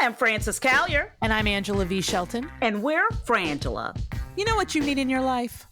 I'm Frances Callier. And I'm Angela V. Shelton. And we're Frangela. You know what you need in your life?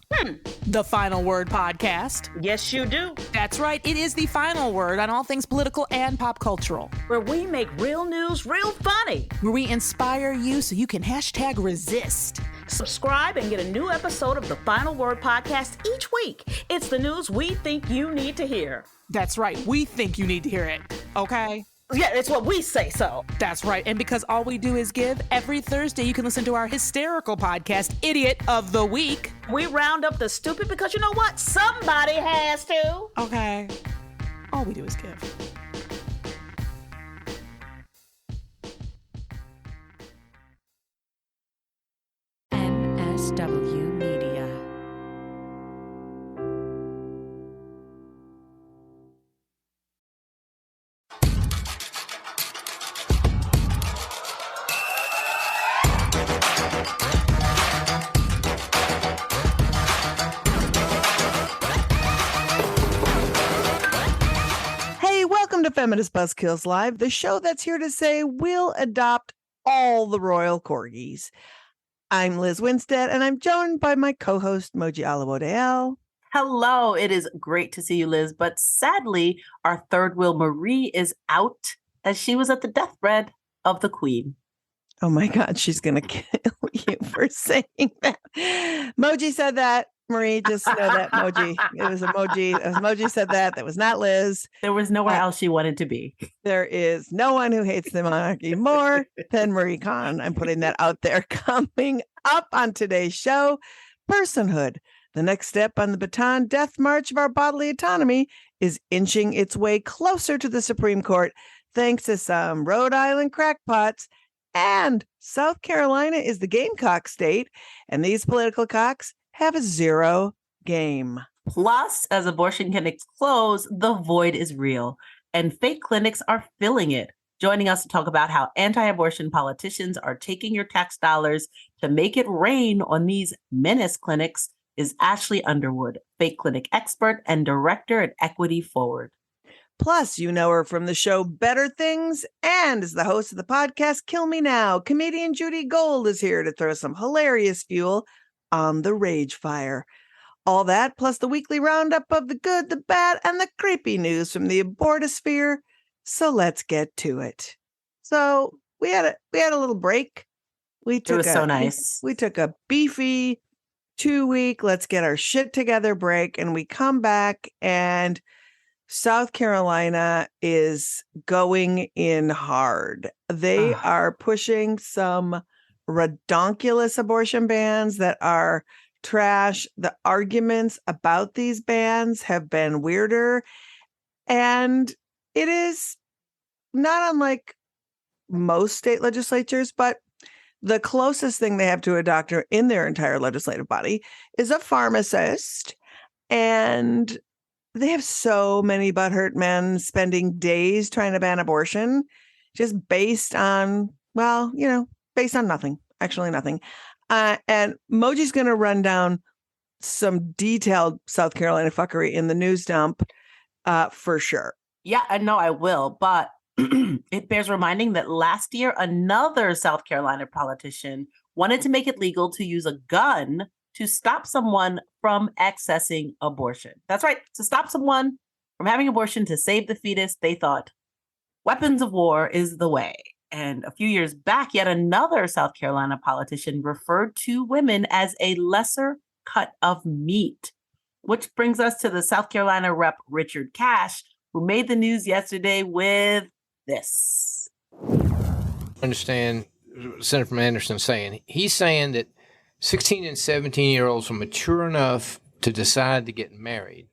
The Final Word podcast. Yes, you do. That's right. It is the final word on all things political and pop cultural. Where we make real news real funny. Where we inspire you so you can hashtag resist. Subscribe and get a new episode of the Final Word podcast each week. It's the news we think you need to hear. That's right. We think you need to hear it. Okay? Yeah, it's what we say so. That's right. And because all we do is give, every Thursday you can listen to our hysterical podcast, Idiot of the Week. We round up the stupid because you know what? Somebody has to. Okay. All we do is give. MSW Media. Welcome to Feminist Buzzkills Live, the show that's here to say we'll adopt all the royal corgis. I'm Liz Winstead, and I'm joined by my co-host, Moji Alawode-El. Hello, it is great to see you, Liz, but sadly, our third wheel, Marie, is out as she was at the deathbed of the Queen. Oh my God, she's going to kill you for saying that. Moji said that. Marie, just know that Moji. It was Emoji. Moji said that. That was not Liz. There was nowhere else she wanted to be. There is no one who hates the monarchy more than Marie Khan. I'm putting that out there. Coming up on today's show, personhood. The next step on the baton death march of our bodily autonomy is inching its way closer to the Supreme Court, thanks to some Rhode Island crackpots. And South Carolina is the Gamecock state, and these political cocks have a zero game. Plus, as abortion clinics close, the void is real, and fake clinics are filling it. Joining us to talk about how anti-abortion politicians are taking your tax dollars to make it rain on these menace clinics is Ashley Underwood, fake clinic expert and director at Equity Forward. Plus, you know her from the show Better Things and is the host of the podcast Kill Me Now. Comedian Judy Gold is here to throw some hilarious fuel on the rage fire. All that, plus the weekly roundup of the good, the bad, and the creepy news from the abortosphere. So let's get to it. So we had a little break. It was so nice. We took a beefy 2-week, let's get our shit together break, and we come back and South Carolina is going in hard. They are pushing some redonkulous abortion bans that are trash. The arguments about these bans have been weirder. And it is not unlike most state legislatures, but the closest thing they have to a doctor in their entire legislative body is a pharmacist. And they have so many butthurt men spending days trying to ban abortion just based on, well, you know, based on nothing, actually nothing. And Moji's going to run down some detailed South Carolina fuckery in the news dump for sure. Yeah, I know I will, but it bears reminding that last year, another South Carolina politician wanted to make it legal to use a gun to stop someone from accessing abortion. That's right, to stop someone from having abortion to save the fetus. They thought weapons of war is the way. And a few years back, yet another South Carolina politician referred to women as a lesser cut of meat, which brings us to the South Carolina Rep. Richard Cash, who made the news yesterday with this. I understand Senator from Anderson saying, he's saying that 16 and 17-year-olds are mature enough to decide to get married,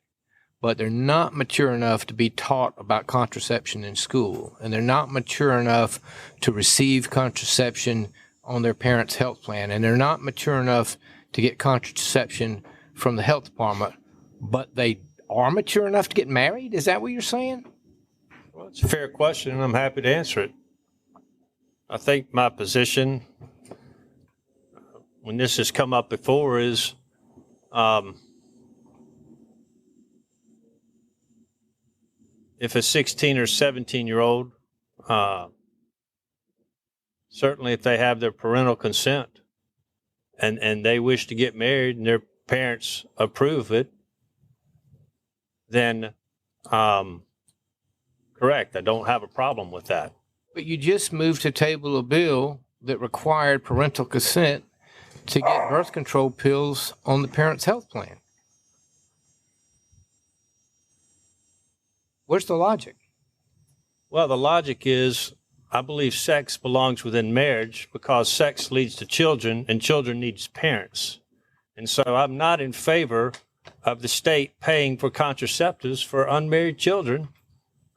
but they're not mature enough to be taught about contraception in school, and they're not mature enough to receive contraception on their parents' health plan, and they're not mature enough to get contraception from the health department, but they are mature enough to get married? Is that what you're saying? Well, it's a fair question, and I'm happy to answer it. I think my position, when this has come up before, is if a 16 or 17-year-old Certainly if they have their parental consent and they wish to get married and their parents approve it, then correct. I don't have a problem with that. But you just moved to table a bill that required parental consent to get birth control pills on the parent's health plan. Where's the logic? Well, the logic is I believe sex belongs within marriage because sex leads to children and children needs parents. And so I'm not in favor of the state paying for contraceptives for unmarried children.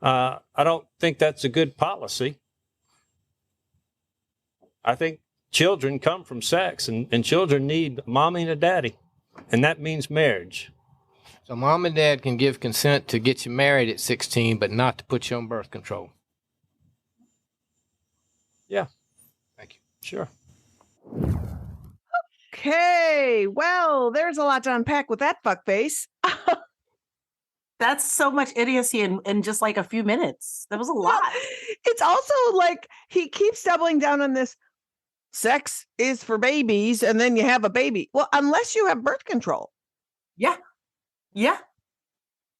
I don't think that's a good policy. I think children come from sex, and children need a mommy and a daddy, and that means marriage. So mom and dad can give consent to get you married at 16, but not to put you on birth control. Yeah. Thank you. Sure. Okay, well, there's a lot to unpack with that fuckface. That's so much idiocy in just like a few minutes. That was a lot. It's also like he keeps doubling down on this. Sex is for babies, and then you have a baby. Well, unless you have birth control. Yeah. Yeah.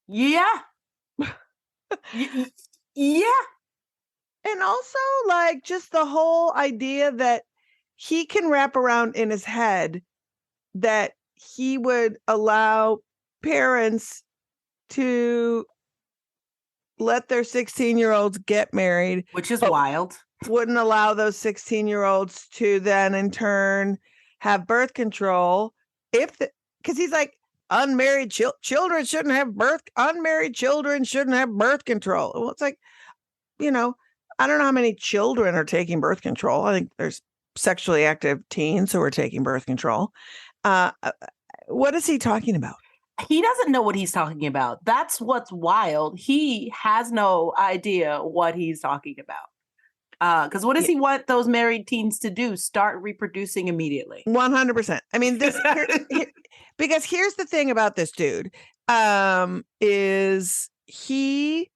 Yeah. Yeah. And also, like, just the whole idea that he can wrap around in his head that he would allow parents to let their 16-year-olds get married. Which is wild. Wouldn't allow those 16-year-olds to then, in have birth control. Because he's like, unmarried children shouldn't have unmarried children shouldn't have birth control. Well, it's like, I don't know how many children are taking birth control. I think there's sexually active teens who are taking birth control. What is he talking about? He doesn't know what he's talking about. That's what's wild. He has no idea what he's talking about. Because what does he want those married teens to do? Start reproducing immediately. 100%. I mean, because here's the thing about this dude, is he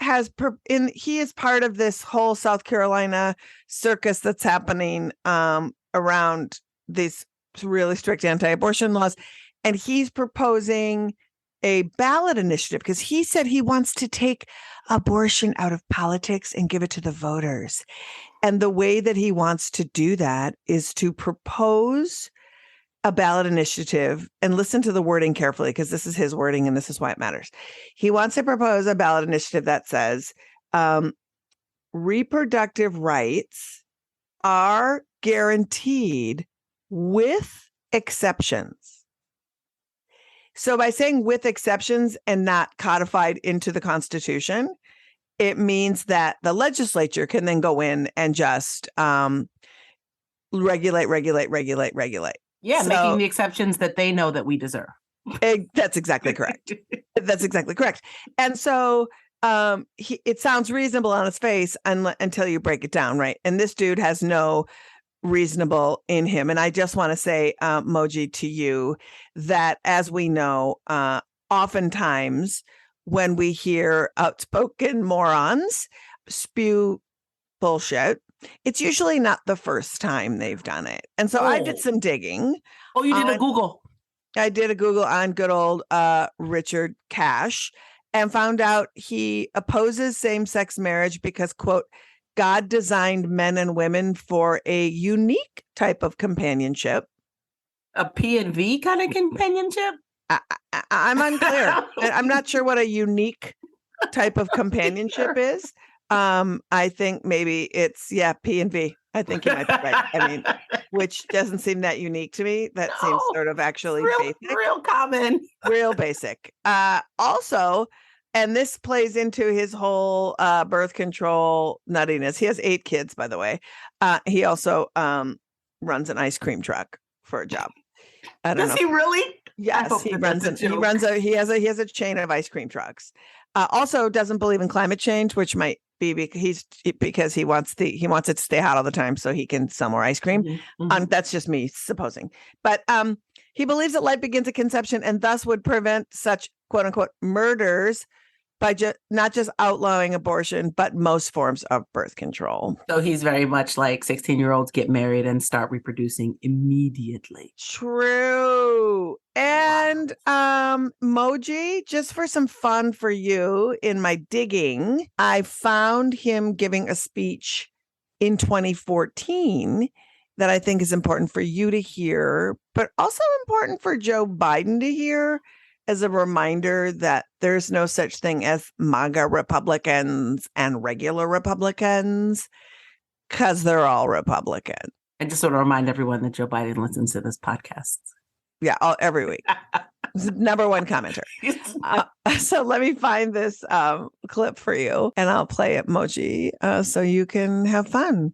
is part of this whole South Carolina circus that's happening around these really strict anti-abortion laws. And he's proposing a ballot initiative because he said he wants to take abortion out of politics and give it to the voters. And the way that he wants to do that is to propose a ballot initiative, and listen to the wording carefully because this is his wording and this is why it matters. He wants to propose a ballot initiative that says reproductive rights are guaranteed with exceptions. So by saying with exceptions and not codified into the Constitution, it means that the legislature can then go in and just regulate. Yeah, So, making the exceptions that they know that we deserve. That's exactly correct. That's exactly correct. And so it sounds reasonable on its face until you break it down, right? And this dude has no reasonable in him. And I just want to say, Moji, to you that as we know, oftentimes when we hear outspoken morons spew bullshit, it's usually not the first time they've done it. And so I did some digging. Oh, you did a Google. I did a Google on good old Richard Cash and found out he opposes same-sex marriage because, quote, God designed men and women for a unique type of companionship. A P&V kind of companionship? I'm unclear. I'm not sure what a unique type of companionship is. I think maybe it's, P&V. I think you might be right. I mean, which doesn't seem that unique to me. That seems sort of actually basic. Real common. Real basic. Also, and this plays into his whole birth control nuttiness. He has 8 kids, by the way. He also runs an ice cream truck for a job. I don't know. Does he really? Yes, he has a chain of ice cream trucks. Also doesn't believe in climate change, which might be because he wants it to stay hot all the time so he can sell more ice cream. Mm-hmm. That's just me supposing. But he believes that life begins at conception and thus would prevent such quote unquote murders by not just outlawing abortion, but most forms of birth control. So he's very much like 16-year-olds get married and start reproducing immediately. True. And Moji, just for some fun for you in my digging, I found him giving a speech in 2014 that I think is important for you to hear, but also important for Joe Biden to hear as a reminder that there's no such thing as MAGA Republicans and regular Republicans, because they're all Republican. I just want to remind everyone that Joe Biden listens to this podcast. Yeah, every week. Number one commenter. So let me find this clip for you, and I'll play it, Moji, so you can have fun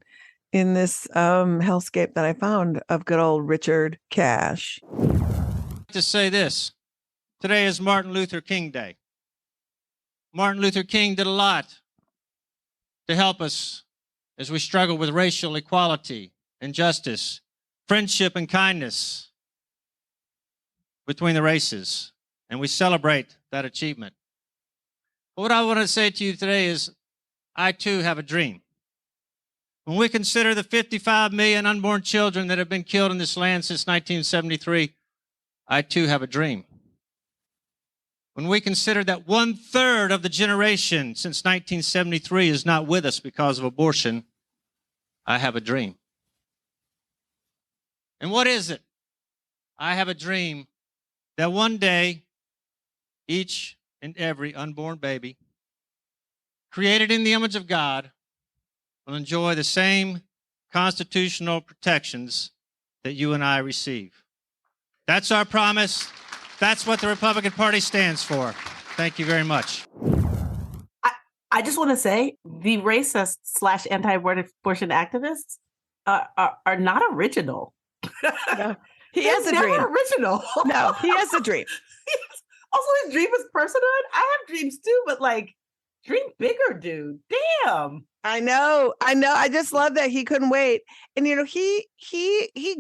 in this hellscape that I found of good old Richard Cash. To say this, today is Martin Luther King Day. Martin Luther King did a lot to help us as we struggle with racial equality and justice, friendship and kindness between the races, and we celebrate that achievement. But what I want to say to you today is, I too have a dream. When we consider the 55 million unborn children that have been killed in this land since 1973, I too have a dream. When we consider that 1/3 of the generation since 1973 is not with us because of abortion, I have a dream. And what is it? I have a dream that one day, each and every unborn baby, created in the image of God, will enjoy the same constitutional protections that you and I receive. That's our promise. That's what the Republican Party stands for. Thank you very much. I just want to say the racist / anti-abortion activists are not original. No, he has a dream. Original. No, he has a dream. Also, his dream is personhood. I have dreams too, but like, dream bigger, dude. Damn. I know. I just love that he couldn't wait. And you know, he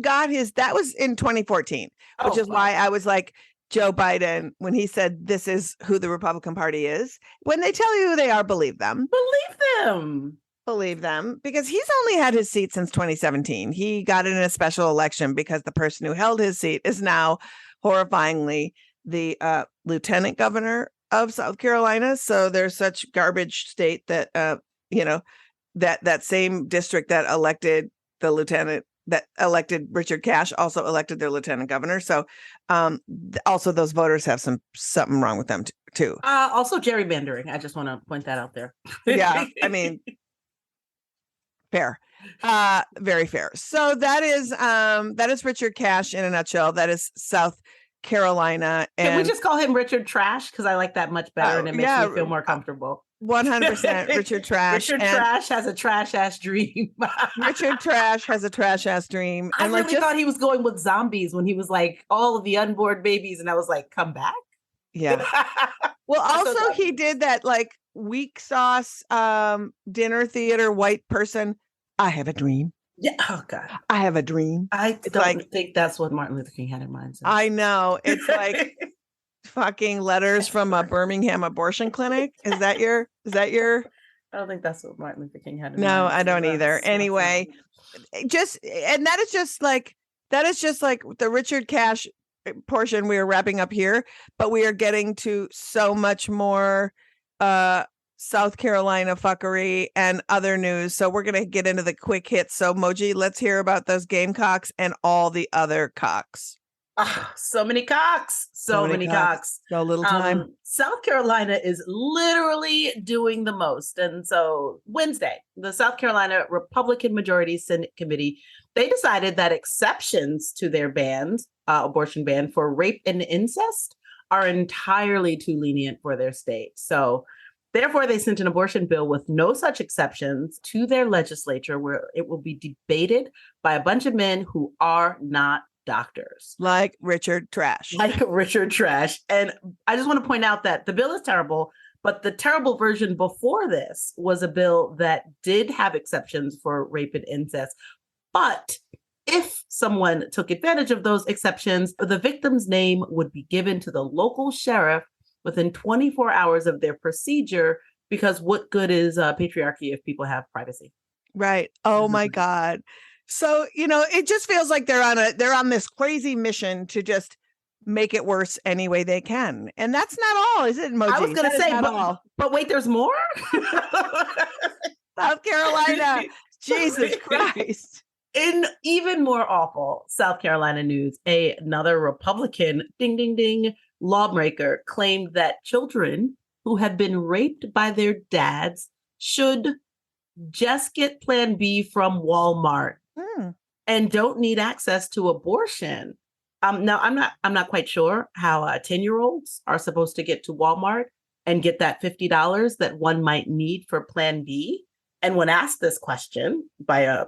got his, that was in 2014, which is why I was like, Joe Biden, when he said this is who the Republican Party is, when they tell you who they are, believe them. Believe them, because he's only had his seat since 2017. He got it in a special election because the person who held his seat is now horrifyingly the lieutenant governor of South Carolina. So there's such garbage state that that same district that elected the lieutenant, that elected Richard Cash, also elected their lieutenant governor. So also those voters have something wrong with them too. Also gerrymandering. I just want to point that out there. Yeah, I mean, fair. Very fair. So that is Richard Cash in a nutshell. That is South Carolina. And can we just call him Richard Trash? Because I like that much better, and it makes me feel more comfortable. 100% Richard Trash. Richard Trash has a trash ass dream. Richard Trash has a trash ass dream. I really thought he was going with zombies when he was like all of the unborn babies, and I was like, come back. Yeah. Well, also he did that like weak sauce dinner theater white person. I have a dream. Yeah. Oh God. I have a dream. I don't think that's what Martin Luther King had in mind. So. I know. It's like fucking letters from a Birmingham abortion clinic. Is that your? I don't think that's what Martin Luther King had in mind. No, I don't either. Anyway, that is just like the Richard Cash portion we are wrapping up here, but we are getting to so much more South Carolina fuckery and other news. So we're going to get into the quick hits. So Moji, let's hear about those Gamecocks and all the other cocks. So many cocks. So many cocks. So little time. South Carolina is literally doing the most. And so Wednesday, the South Carolina Republican Majority Senate Committee, they decided that exceptions to their abortion ban for rape and incest are entirely too lenient for their state. So therefore, they sent an abortion bill with no such exceptions to their legislature, where it will be debated by a bunch of men who are not doctors. Like Richard Trash. And I just want to point out that the bill is terrible, but the terrible version before this was a bill that did have exceptions for rape and incest. But if someone took advantage of those exceptions, the victim's name would be given to the local sheriff within 24 hours of their procedure, because what good is patriarchy if people have privacy? Right. Oh my God. So, it just feels like they're on this crazy mission to just make it worse any way they can. And that's not all, is it, Moji? I was going to say, but wait, there's more? South Carolina. Jesus Christ. In even more awful South Carolina news, another Republican ding, ding, ding lawmaker claimed that children who have been raped by their dads should just get Plan B from Walmart and don't need access to abortion. Now, I'm not quite sure how 10-year-olds are supposed to get to Walmart and get that $50 that one might need for Plan B. And when asked this question by a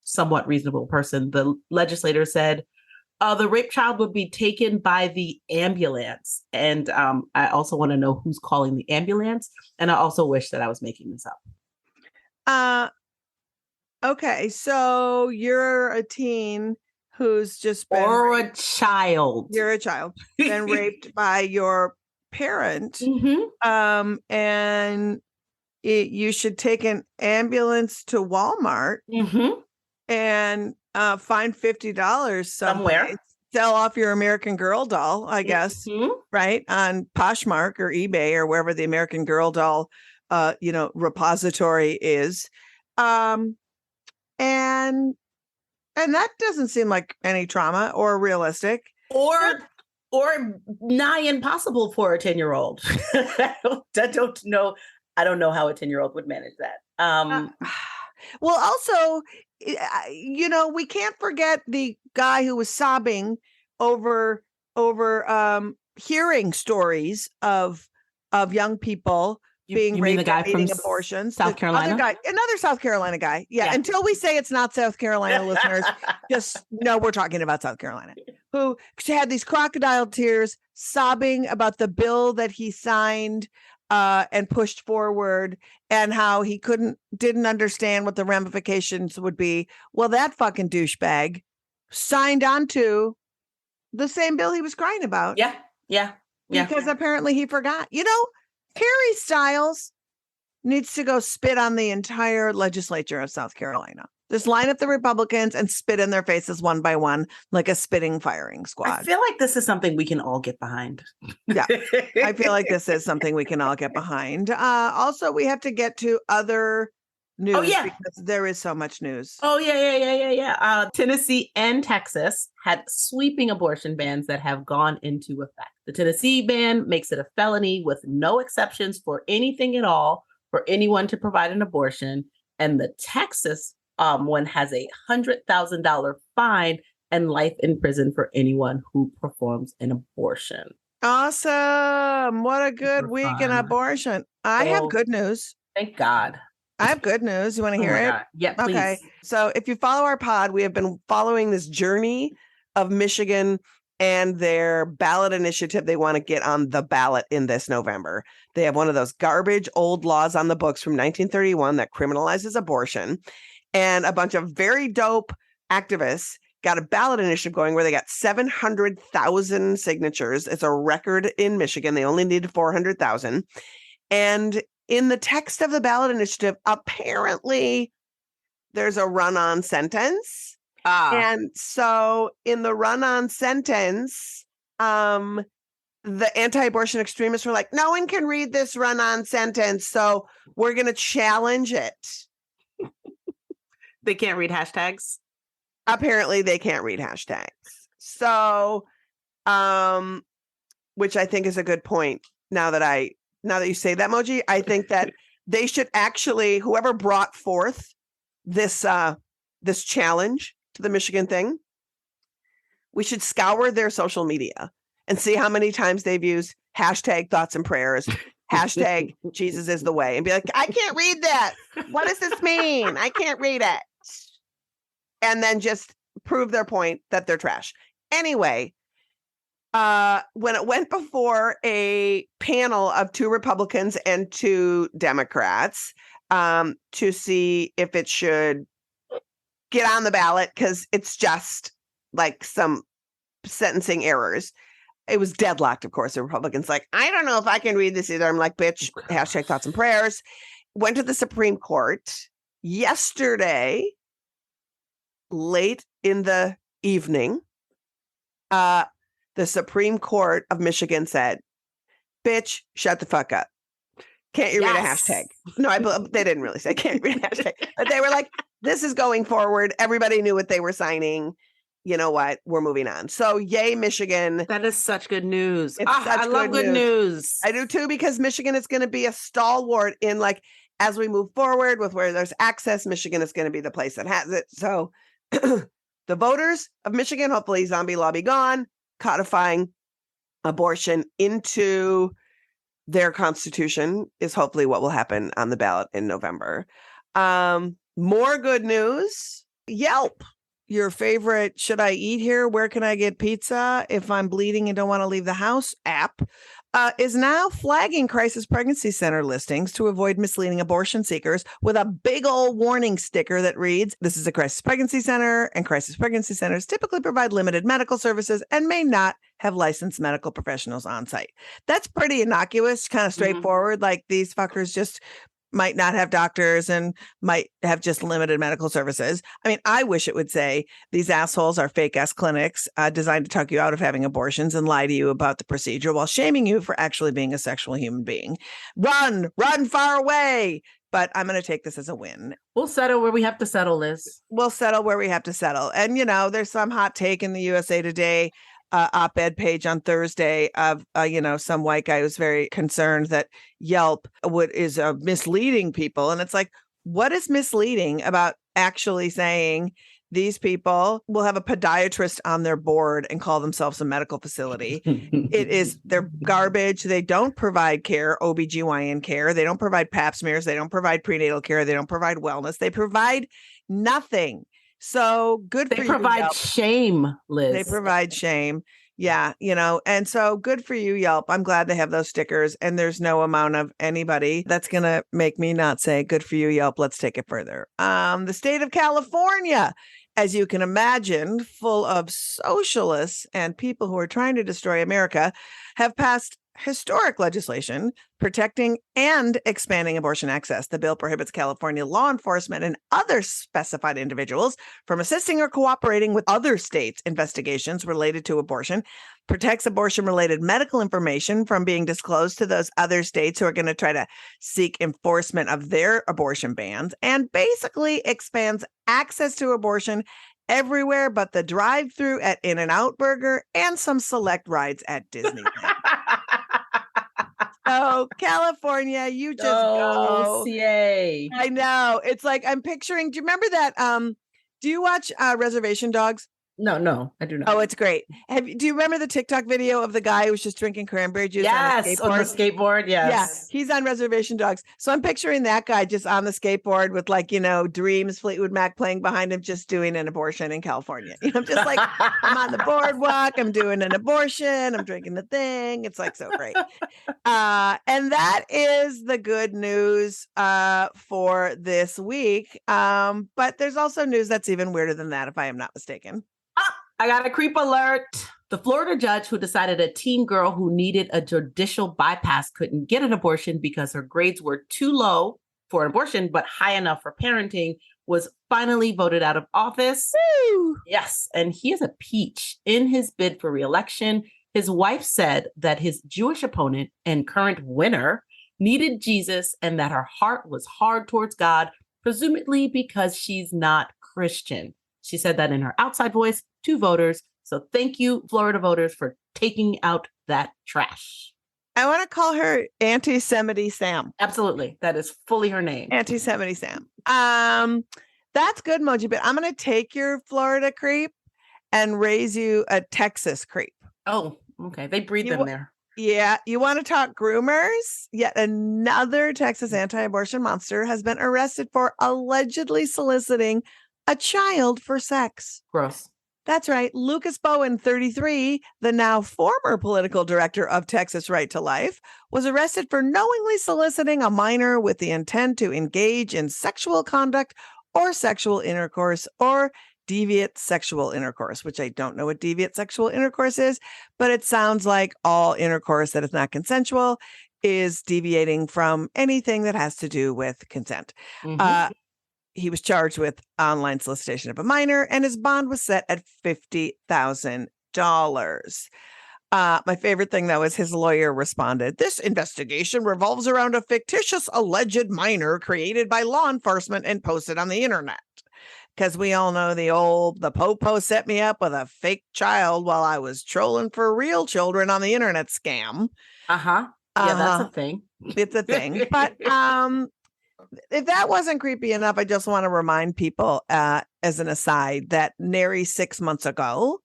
somewhat reasonable person, the legislator said, the rape child would be taken by the ambulance. And I also want to know who's calling the ambulance. And I also wish that I was making this up. Okay, so you're a teen who's just been a child. You're a child, been raped by your parent. And you should take an ambulance to Walmart and find $50 somewhere. Sell off your American Girl doll, I guess, right? On Poshmark or eBay or wherever the American Girl doll, repository is. And that doesn't seem like any trauma or realistic. Or nigh impossible for a 10-year-old. I don't know how a 10-year-old would manage that. Well, also, we can't forget the guy who was sobbing over hearing stories of young people being raped, the guy from abortions. South Carolina, another South Carolina guy. Yeah. Until we say it's not South Carolina, listeners, just know we're talking about South Carolina, who had these crocodile tears, sobbing about the bill that he signed and pushed forward, and how he didn't understand what the ramifications would be. Well, that fucking douchebag signed onto the same bill he was crying about. Yeah. Because apparently he forgot. Harry Styles needs to go spit on the entire legislature of South Carolina. Just line up the Republicans and spit in their faces one by one, like a spitting firing squad. I feel like this is something we can all get behind. Yeah, I feel like this is something we can all get behind. Also, we have to get to other news because there is so much news. Oh, yeah. Tennessee and Texas had sweeping abortion bans that have gone into effect. The Tennessee ban makes it a felony with no exceptions for anything at all for anyone to provide an abortion. And the Texas one has a $100,000 fine and life in prison for anyone who performs an abortion. Awesome. What a good week in abortion. I have good news. Thank God. I have good news. You want to hear it? God. Yeah, please. Okay. So if you follow our pod, we have been following this journey of Michigan and their ballot initiative they want to get on the ballot in this November. They have one of those garbage old laws on the books from 1931 that criminalizes abortion. And a bunch of very dope activists got a ballot initiative going where they got 700,000 signatures. It's a record in Michigan. They only needed 400,000. And in the text of the ballot initiative, apparently there's a run-on sentence. And so in the run-on sentence, the anti-abortion extremists were like, no one can read this run-on sentence, so we're going to challenge it. They can't read hashtags? Apparently they can't read hashtags. So, which I think is a good point. Now that you say that, Moji, I think that they should actually, whoever brought forth this challenge to the Michigan thing, we should scour their social media and see how many times they've used hashtag thoughts and prayers, hashtag Jesus is the way, and be like, I can't read that. What does this mean? I can't read it. And then just prove their point that they're trash. Anyway, when it went before a panel of 2 Republicans and 2 Democrats to see if it should get on the ballot, because it's just like some sentencing errors, it was deadlocked, of course. The Republicans like, I don't know if I can read this either. I'm like, bitch, hashtag thoughts and prayers. Went to the Supreme Court yesterday, late in the evening. The Supreme Court of Michigan said, bitch, shut the fuck up. Can't you read a hashtag? No, they didn't really say can't you read a hashtag. But they were like, this is going forward. Everybody knew what they were signing. You know what? We're moving on. So yay, Michigan. That is such good news. I love good news. I do too, because Michigan is going to be a stalwart in like, as we move forward with where there's access, Michigan is going to be the place that has it. So the voters of Michigan, hopefully zombie law be gone, codifying abortion into their constitution is hopefully what will happen on the ballot in November. More good news. Yelp, your favorite should I eat here? Where can I get pizza if I'm bleeding and don't want to leave the house app, is now flagging crisis pregnancy center listings to avoid misleading abortion seekers with a big old warning sticker that reads, this is a crisis pregnancy center, and crisis pregnancy centers typically provide limited medical services and may not have licensed medical professionals on site. That's pretty innocuous, kind of straightforward. Like these fuckers just might not have doctors and might have just limited medical services. I mean, I wish it would say these assholes are fake ass clinics designed to talk you out of having abortions and lie to you about the procedure while shaming you for actually being a sexual human being. Run far away. But I'm going to take this as a win. We'll settle where we have to settle, Liz. We'll settle where we have to settle. And, you know, there's some hot take in the USA Today op-ed page on Thursday of, some white guy who's very concerned that Yelp is misleading people. And it's like, what is misleading about actually saying these people will have a podiatrist on their board and call themselves a medical facility? They're garbage. They don't provide care, OBGYN care. They don't provide pap smears. They don't provide prenatal care. They don't provide wellness. They provide nothing. So good for you. They provide shame, Liz. They provide shame. Yeah, and so good for you, Yelp. I'm glad they have those stickers, and there's no amount of anybody that's going to make me not say good for you, Yelp. Let's take it further. The state of California, as you can imagine, full of socialists and people who are trying to destroy America, have passed historic legislation protecting and expanding abortion access. The bill prohibits California law enforcement and other specified individuals from assisting or cooperating with other states' investigations related to abortion, protects abortion-related medical information from being disclosed to those other states who are going to try to seek enforcement of their abortion bans, and basically expands access to abortion everywhere but the drive-thru at In-N-Out Burger and some select rides at Disneyland. Oh, California, you just go. CA. I know. It's like I'm picturing, do you remember that? Do you watch Reservation Dogs? No, I do not. Oh, it's great. Do you remember the TikTok video of the guy who was just drinking cranberry juice on the skateboard? Yes. Yeah, he's on Reservation Dogs. So I'm picturing that guy just on the skateboard with Dreams, Fleetwood Mac playing behind him, just doing an abortion in California. I'm just like, I'm on the boardwalk, I'm doing an abortion, I'm drinking the thing. It's like so great. And that is the good news for this week. But there's also news that's even weirder than that, if I am not mistaken. I got a creep alert. The Florida judge who decided a teen girl who needed a judicial bypass couldn't get an abortion because her grades were too low for an abortion, but high enough for parenting, was finally voted out of office. Woo! Yes, and he is a peach. In his bid for re-election, his wife said that his Jewish opponent and current winner needed Jesus and that her heart was hard towards God, presumably because she's not Christian. She said that in her outside voice to voters. So thank you, Florida voters, for taking out that trash. I want to call her Anti-Semity Sam. Absolutely. That is fully her name. Anti-Semity Sam. That's good, Moji, but I'm going to take your Florida creep and raise you a Texas creep. Oh, okay. They breed them there. Yeah. You want to talk groomers? Yet another Texas anti-abortion monster has been arrested for allegedly soliciting a child for sex. Gross. That's right. Lucas Bowen, 33, the now former political director of Texas Right to Life, was arrested for knowingly soliciting a minor with the intent to engage in sexual conduct or sexual intercourse or deviant sexual intercourse, which I don't know what deviant sexual intercourse is, but it sounds like all intercourse that is not consensual is deviating from anything that has to do with consent. He was charged with online solicitation of a minor, and his bond was set at $50,000. My favorite thing, though, is his lawyer responded, "This investigation revolves around a fictitious alleged minor created by law enforcement and posted on the internet." Because we all know the popo set me up with a fake child while I was trolling for real children on the internet scam. Yeah, that's a thing. It's a thing. But if that wasn't creepy enough, I just want to remind people, as an aside, that nary 6 months ago,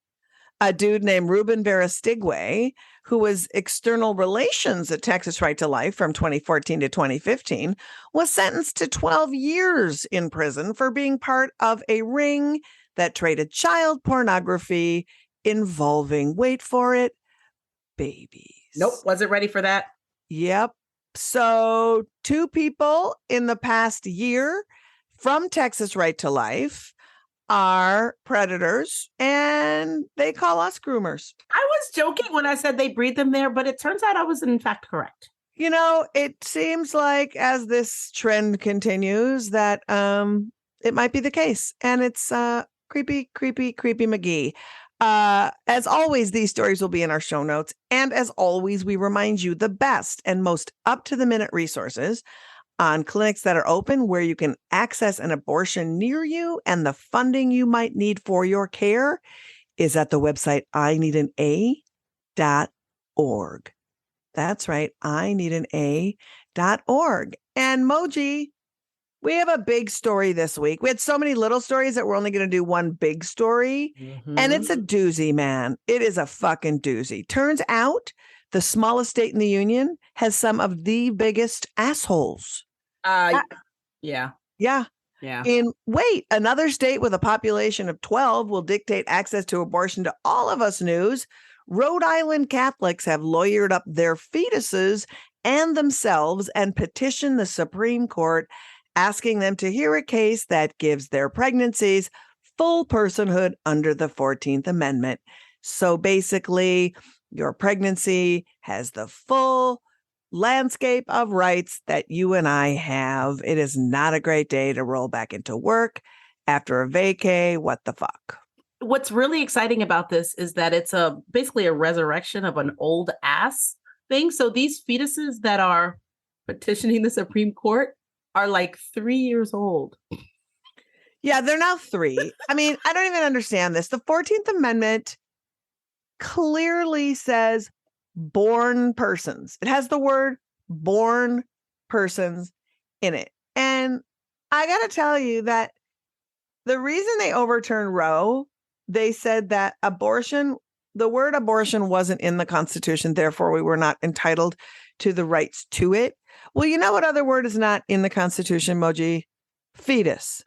a dude named Ruben Verastigwe, who was external relations at Texas Right to Life from 2014 to 2015, was sentenced to 12 years in prison for being part of a ring that traded child pornography involving, wait for it, babies. Nope, wasn't ready for that. Yep. So 2 people in the past year from Texas Right to Life are predators, and they call us groomers. I was joking when I said they breed them there, but it turns out I was in fact correct. You know, it seems like as this trend continues that it might be the case, and it's creepy McGee. As always, these stories will be in our show notes. And as always, we remind you the best and most up-to-the-minute resources on clinics that are open where you can access an abortion near you, and the funding you might need for your care is at the website ineedana.org. That's right, ineedana.org. And Moji, we have a big story this week. We had so many little stories that we're only going to do one big story. And it's a doozy, man. It is a fucking doozy. Turns out the smallest state in the union has some of the biggest assholes. Yeah. Another state with a population of 12 will dictate access to abortion to all of us news. Rhode Island Catholics have lawyered up their fetuses and themselves and petitioned the Supreme Court, asking them to hear a case that gives their pregnancies full personhood under the 14th Amendment. So basically, your pregnancy has the full landscape of rights that you and I have. It is not a great day to roll back into work after a vacay. What the fuck? What's really exciting about this is that it's basically a resurrection of an old ass thing. So these fetuses that are petitioning the Supreme Court are like 3 years old. Yeah, they're now 3. I mean, I don't even understand this. The 14th Amendment clearly says born persons. It has the word born persons in it. And I got to tell you that the reason they overturned Roe, they said that the word abortion wasn't in the Constitution, therefore we were not entitled to the rights to it. Well, you know what other word is not in the Constitution, Moji? Fetus.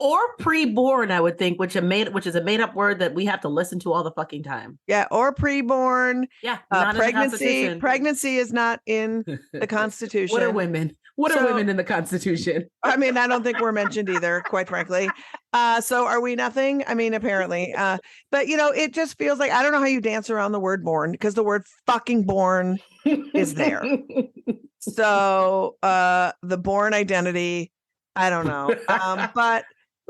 Or preborn, I would think, which is a made-up word that we have to listen to all the fucking time. Yeah, or preborn. Yeah, not pregnancy. Pregnancy is not in the Constitution. What are women? What are women in the Constitution? I mean, I don't think we're mentioned either, quite frankly. So are we nothing? I mean, apparently. But, it just feels like, I don't know how you dance around the word born, because the word fucking born is there. So the born identity, I don't know.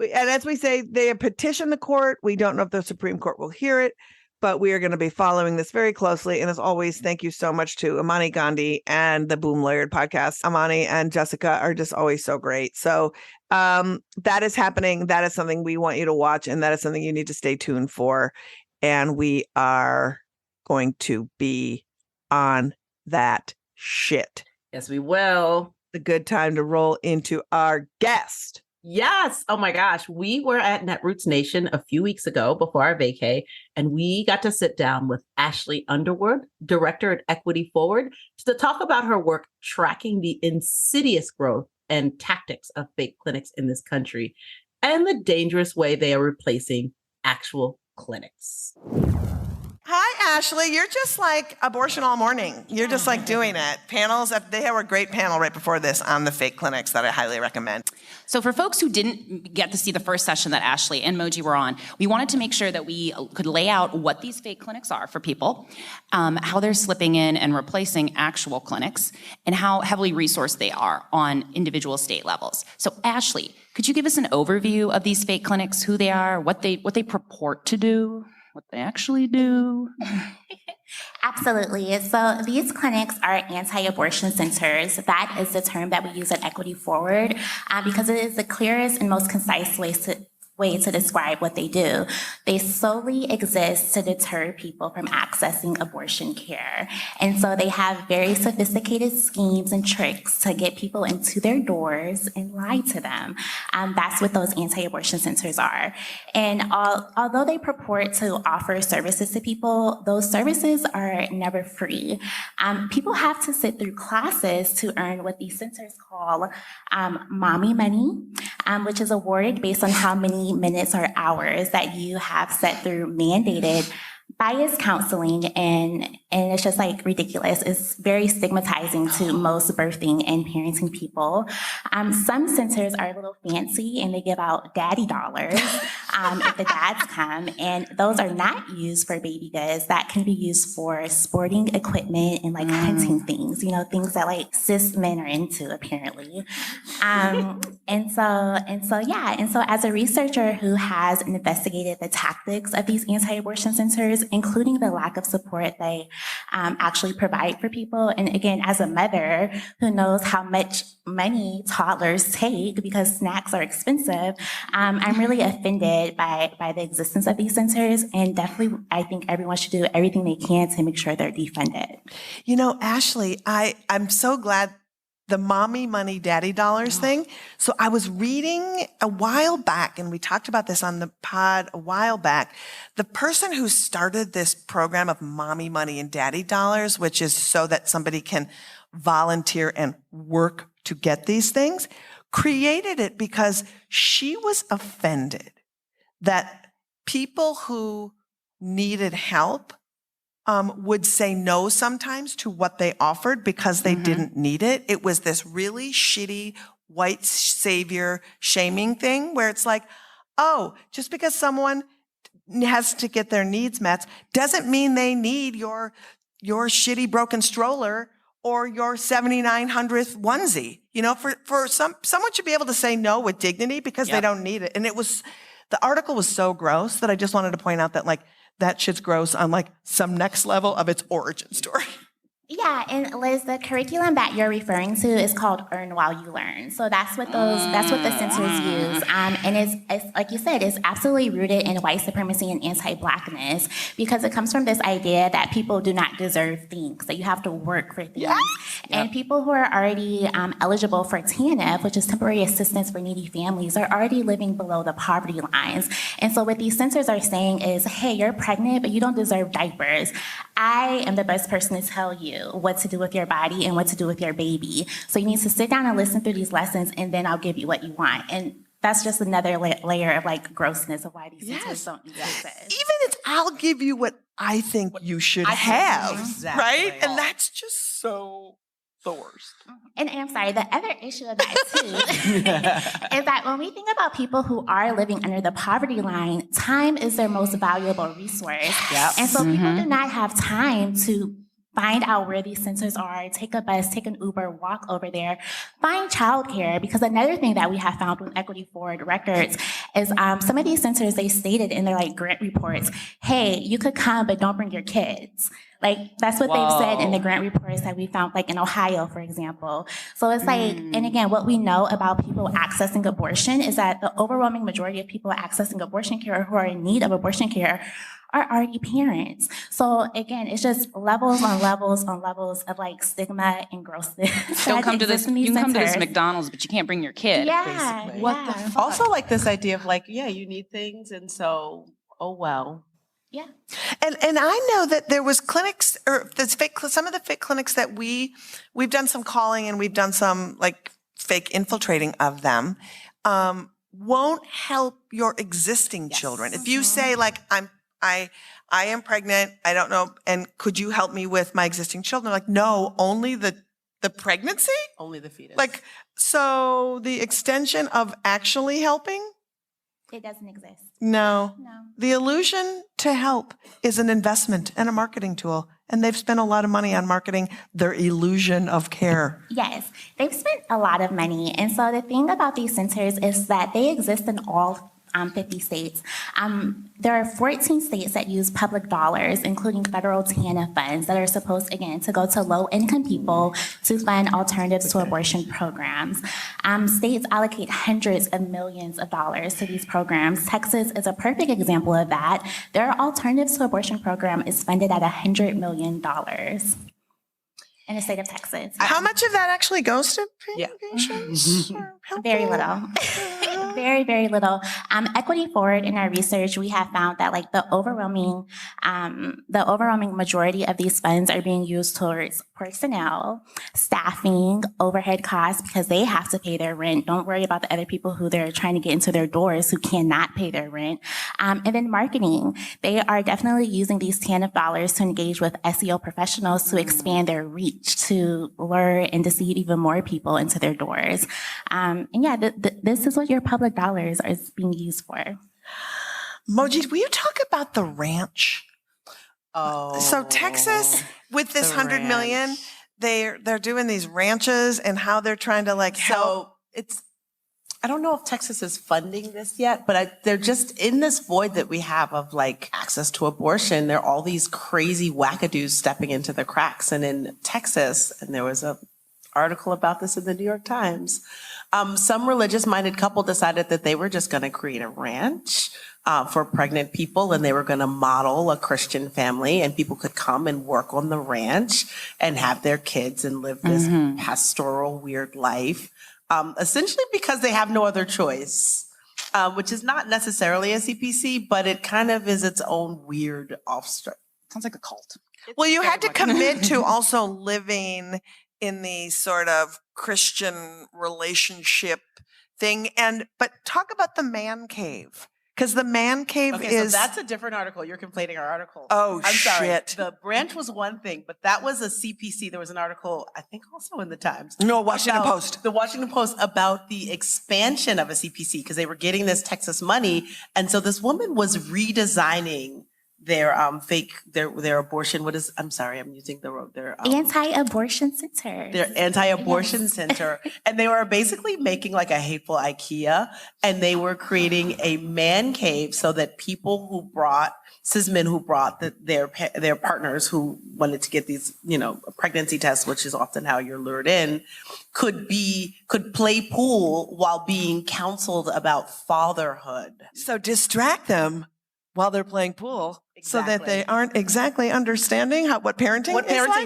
And as we say, they have petitioned the court. We don't know if the Supreme Court will hear it, but we are going to be following this very closely. And as always, thank you so much to Amani Gandhi and the Boom Lawyered podcast. Amani and Jessica are just always so great. So that is happening. That is something we want you to watch, and that is something you need to stay tuned for. And we are going to be on that shit. Yes, we will. A good time to roll into our guest. Yes. Oh my gosh. We were at Netroots Nation a few weeks ago before our vacay, and we got to sit down with Ashley Underwood, director at Equity Forward, to talk about her work tracking the insidious growth and tactics of fake clinics in this country and the dangerous way they are replacing actual clinics. Hi, Ashley. You're just like abortion all morning. You're just like doing it. Panels, they have a great panel right before this on the fake clinics that I highly recommend. So for folks who didn't get to see the first session that Ashley and Moji were on, we wanted to make sure that we could lay out what these fake clinics are for people, how they're slipping in and replacing actual clinics, and how heavily resourced they are on individual state levels. So Ashley, could you give us an overview of these fake clinics, who they are, what they purport to do, what they actually do? Absolutely. So these clinics are anti-abortion centers. That is the term that we use at Equity Forward because it is the clearest and most concise way to describe what they do. They solely exist to deter people from accessing abortion care. And so they have very sophisticated schemes and tricks to get people into their doors and lie to them. That's what those anti-abortion centers are. And although they purport to offer services to people, those services are never free. People have to sit through classes to earn what these centers call mommy money, which is awarded based on how many minutes or hours that you have set through mandated bias counseling, and it's just like ridiculous. It's very stigmatizing to most birthing and parenting people. Some centers are a little fancy and they give out daddy dollars if the dads come, and those are not used for baby goods. That can be used for sporting equipment and like hunting things, things that like cis men are into apparently. And so as a researcher who has investigated the tactics of these anti-abortion centers, including the lack of support they actually provide for people. And again, as a mother who knows how much money toddlers take because snacks are expensive, I'm really offended by the existence of these centers. And definitely, I think everyone should do everything they can to make sure they're defunded. Ashley, I'm so glad the mommy money, daddy dollars thing. So I was reading a while back, and we talked about this on the pod a while back. The person who started this program of mommy money and daddy dollars, which is so that somebody can volunteer and work to get these things, created it because she was offended that people who needed help would say no sometimes to what they offered because they didn't need it. It was this really shitty white savior shaming thing where it's like, oh, just because someone has to get their needs met doesn't mean they need your shitty broken stroller or your 7,900th onesie. For someone should be able to say no with dignity because they don't need it. And the article was so gross that I just wanted to point out that that shit's gross on some next level of its origin story. Yeah, and Liz, the curriculum that you're referring to is called Earn While You Learn. So that's what the centers use. And it's like you said, it's absolutely rooted in white supremacy and anti-Blackness because it comes from this idea that people do not deserve things, that you have to work for things. Yes. And people who are already eligible for TANF, which is temporary assistance for needy families, are already living below the poverty lines. And so what these centers are saying is, hey, you're pregnant, but you don't deserve diapers. I am the best person to tell you what to do with your body and what to do with your baby. So you need to sit down and listen through these lessons, and then I'll give you what you want. And that's just another layer of grossness of why these centers don't exist. Even it's, I'll give you what I think you should have, exactly. Right? And that's just so the worst. And I'm sorry, the other issue of that too is that when we think about people who are living under the poverty line, time is their most valuable resource. Yep. And so people do not have time to find out where these centers are, take a bus, take an Uber, walk over there, find childcare. Because another thing that we have found with Equity Forward records is some of these centers, they stated in their grant reports, hey, you could come, but don't bring your kids. That's what they've said in the grant reports that we found, in Ohio, for example. So it's and again, what we know about people accessing abortion is that the overwhelming majority of people accessing abortion care or who are in need of abortion care are already parents. So again, it's just levels on levels on levels of stigma and grossness. Don't come to this. You can come to this McDonald's, but you can't bring your kid. Yeah. Basically. What the fuck? Also this idea of you need things, and so oh well. Yeah. And I know that there was clinics or some of the fake clinics that we've done some calling and we've done some fake infiltrating of them, won't help your existing children. If you say I am pregnant. I don't know. And could you help me with my existing children? Like, no, only the pregnancy? Only the fetus. Like, so the extension of actually helping? It doesn't exist. No. No. The illusion to help is an investment and a marketing tool. And they've spent a lot of money on marketing their illusion of care. Yes, they've spent a lot of money. And so the thing about these centers is that they exist in all 50 states. There are 14 states that use public dollars, including federal TANF funds that are supposed, again, to go to low-income people to fund alternatives to abortion programs. States allocate hundreds of millions of dollars to these programs. Texas is a perfect example of that. Their alternatives to abortion program is funded at $100 million in the state of Texas. How much of that actually goes to patients? Very little. Very, very little. Equity Forward, in our research, we have found that like the overwhelming majority of these funds are being used towards personnel, staffing, overhead costs, because they have to pay their rent. Don't worry about the other people who they're trying to get into their doors who cannot pay their rent. And then marketing. They are definitely using these TANF dollars to engage with SEO professionals to expand their reach, to lure and deceive even more people into their doors. And yeah, this is what your public dollars are being used for. Moji, will you talk about the ranch? Oh. So Texas, with this 100 million, they're doing these ranches and how they're trying to like help. So I don't know if Texas is funding this yet, but they're just in this void that we have of like access to abortion. There are all these crazy wackadoos stepping into the cracks. And in Texas, and there was a article about this in the New York Times, some religious-minded couple decided that they were just going to create a ranch for pregnant people, and they were going to model a Christian family, and people could come and work on the ranch and have their kids and live this pastoral, weird life, essentially because they have no other choice, which is not necessarily a CPC, but it kind of is its own weird offspring. Sounds like a cult. Well, you had to commit to also living in the sort of Christian relationship thing. But talk about the man cave, because the man cave is... So that's a different article. You're conflating our article. Oh, I'm sorry. shit. The branch was one thing, but that was a CPC. There was an article, I think also in the Times. No, Washington Post. The Washington Post about the expansion of a CPC because they were getting this Texas money. And so this woman was redesigning their abortion. I'm sorry, I'm using their anti-abortion center. Their anti-abortion center. And they were basically making like a hateful IKEA, and they were creating a man cave so that people cis men who brought their partners who wanted to get these, pregnancy tests, which is often how you're lured in, could play pool while being counseled about fatherhood. So distract them while they're playing pool. So that they aren't exactly understanding what parenting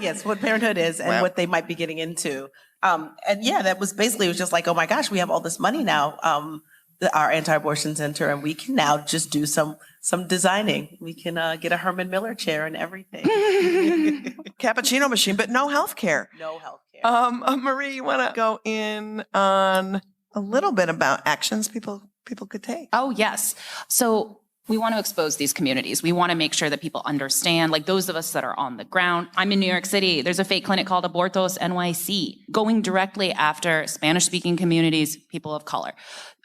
is, what parenthood is, and what they might be getting into. And yeah, that was basically, it was just like, oh my gosh, we have all this money now, our anti-abortion center, and we can now just do some designing. We can get a Herman Miller chair and everything. Cappuccino machine, but no health care. No health care. Marie, you want to go in on a little bit about actions people could take? Oh, yes. So we want to expose these communities. We want to make sure that people understand, like those of us that are on the ground. I'm in New York City. There's a fake clinic called Abortos NYC, going directly after Spanish-speaking communities, people of color.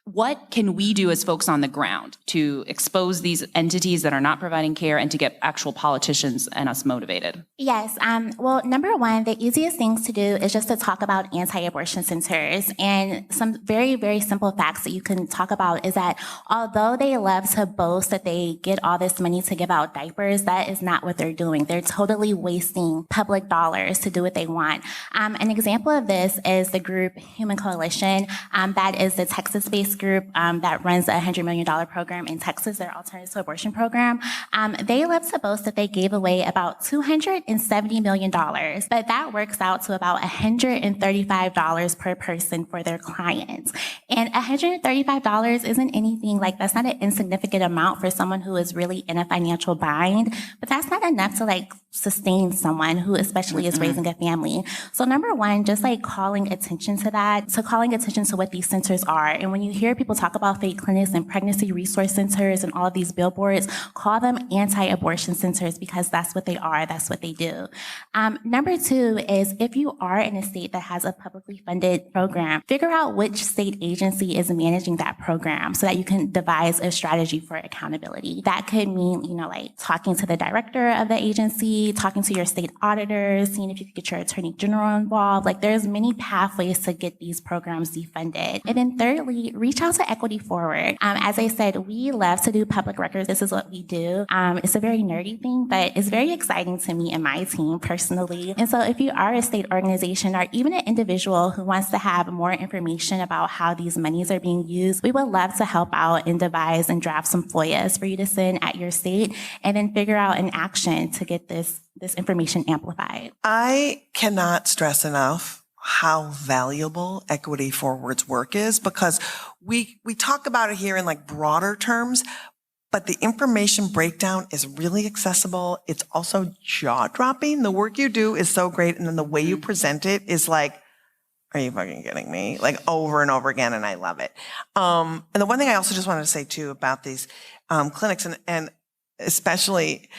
What can we do as folks on the ground to expose these entities that are not providing care and to get actual politicians and us motivated? Yes. Well, number one, the easiest things to do is just to talk about anti-abortion centers. And some very, very simple facts that you can talk about is that although they love to boast that they get all this money to give out diapers, that is not what they're doing. They're totally wasting public dollars to do what they want. An example of this is the group Human Coalition. That is the Texas-based group that runs a $100 million program in Texas, their alternative to abortion program. They love to boast that they gave away about $270 million, but that works out to about $135 per person for their clients. And $135 isn't anything that's not an insignificant amount for someone who is really in a financial bind, but that's not enough to sustain someone who especially is raising a family. So number one, just like calling attention to that, so calling attention to what these centers are. And when you hear people talk about fake clinics and pregnancy resource centers and all of these billboards, call them anti-abortion centers because that's what they are. That's what they do. Number two is if you are in a state that has a publicly funded program, figure out which state agency is managing that program so that you can devise a strategy for accountability. That could mean, like talking to the director of the agency, talking to your state auditors, seeing if you could get your attorney general involved. Like there's many pathways to get these programs defunded. And then thirdly, reach out to Equity Forward. As I said, we love to do public records. This is what we do. It's a very nerdy thing, but it's very exciting to me and my team personally. And so if you are a state organization or even an individual who wants to have more information about how these monies are being used, we would love to help out and devise and draft some FOIAs for you to send at your state and then figure out an action to get this information amplified. I cannot stress enough how valuable Equity Forward's work is because we talk about it here in like broader terms, but the information breakdown is really accessible. It's also jaw-dropping. The work you do is so great, and then the way you present it is like, are you fucking kidding me? Like over and over again, and I love it. And the one thing I also just wanted to say too about these clinics and especially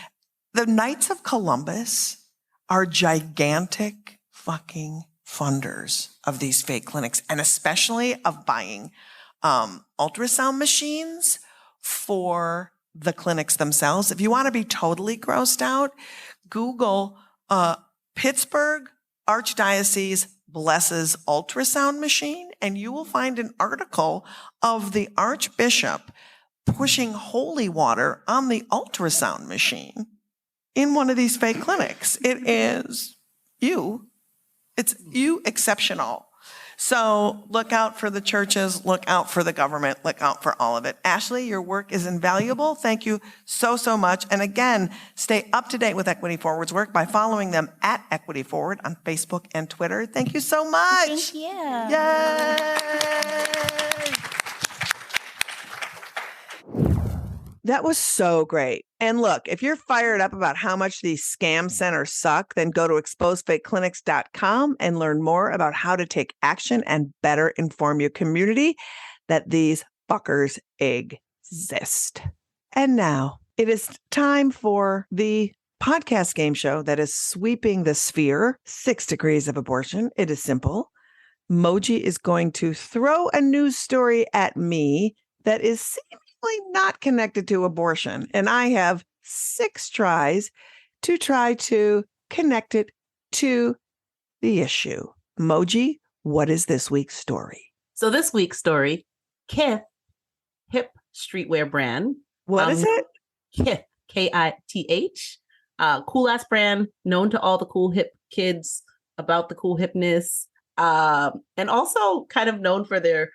the Knights of Columbus are gigantic fucking funders of these fake clinics, and especially of buying ultrasound machines for the clinics themselves. If you want to be totally grossed out, Google Pittsburgh Archdiocese blesses ultrasound machine, and you will find an article of the Archbishop pushing holy water on the ultrasound machine in one of these fake clinics. It's you exceptional. So look out for the churches, look out for the government, look out for all of it. Ashley, your work is invaluable. Thank you so, so much. And again, stay up to date with Equity Forward's work by following them at Equity Forward on Facebook and Twitter. Thank you so much. Thank you. Yay! That was so great. And look, if you're fired up about how much these scam centers suck, then go to exposefakeclinics.com and learn more about how to take action and better inform your community that these fuckers exist. And now it is time for the podcast game show that is sweeping the sphere, 6 degrees of abortion. It is simple. Moji is going to throw a news story at me that is seemingly not connected to abortion. And I have 6 tries to try to connect it to the issue. Moji, what is this week's story? So this week's story, Kith, hip streetwear brand. What is it? Kith, Kith, cool ass brand, known to all the cool hip kids about the cool hipness, and also kind of known for their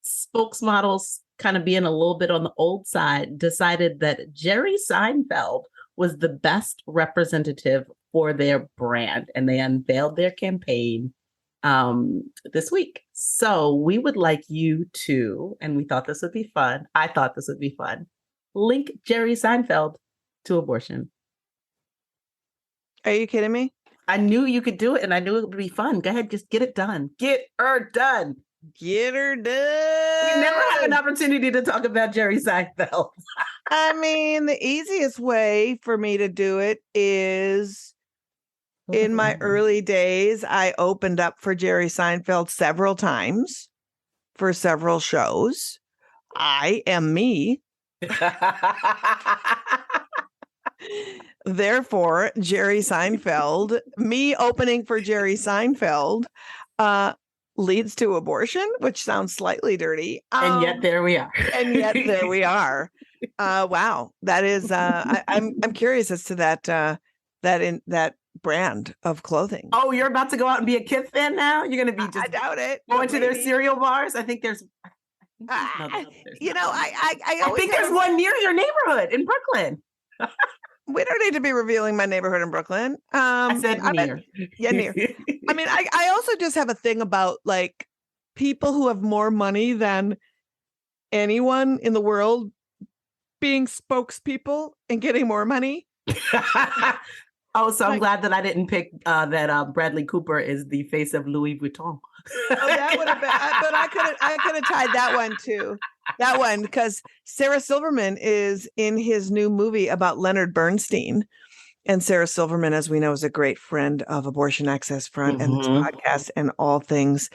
spokesmodels kind of being a little bit on the old side, decided that Jerry Seinfeld was the best representative for their brand, and they unveiled their campaign this week. So we would like you to, and we thought this would be fun, I thought this would be fun, link Jerry Seinfeld to abortion. Are you kidding me? I knew you could do it, and I knew it would be fun. Go ahead, just get it done. Get her done. Get her done. We never have an opportunity to talk about Jerry Seinfeld. I mean, the easiest way for me to do it is in my early days, I opened up for Jerry Seinfeld several times for several shows. I am me. Therefore, Jerry Seinfeld, me opening for Jerry Seinfeld, leads to abortion, which sounds slightly dirty. And yet there we are. And yet there we are. Wow. That is, I'm curious as to that brand of clothing. Oh, you're about to go out and be a Kith fan now? You're going to be just I doubt it. Going to their cereal bars? I think there's I think there's one near your neighborhood in Brooklyn. We don't need to be revealing my neighborhood in Brooklyn. I said near. Yeah, near. I mean, I also just have a thing about like people who have more money than anyone in the world being spokespeople and getting more money. Oh, so I'm glad that I didn't pick that Bradley Cooper is the face of Louis Vuitton. That would have been, but I could have tied that one too. That one, because Sarah Silverman is in his new movie about Leonard Bernstein. And Sarah Silverman, as we know, is a great friend of Abortion Access Front and this podcast and all things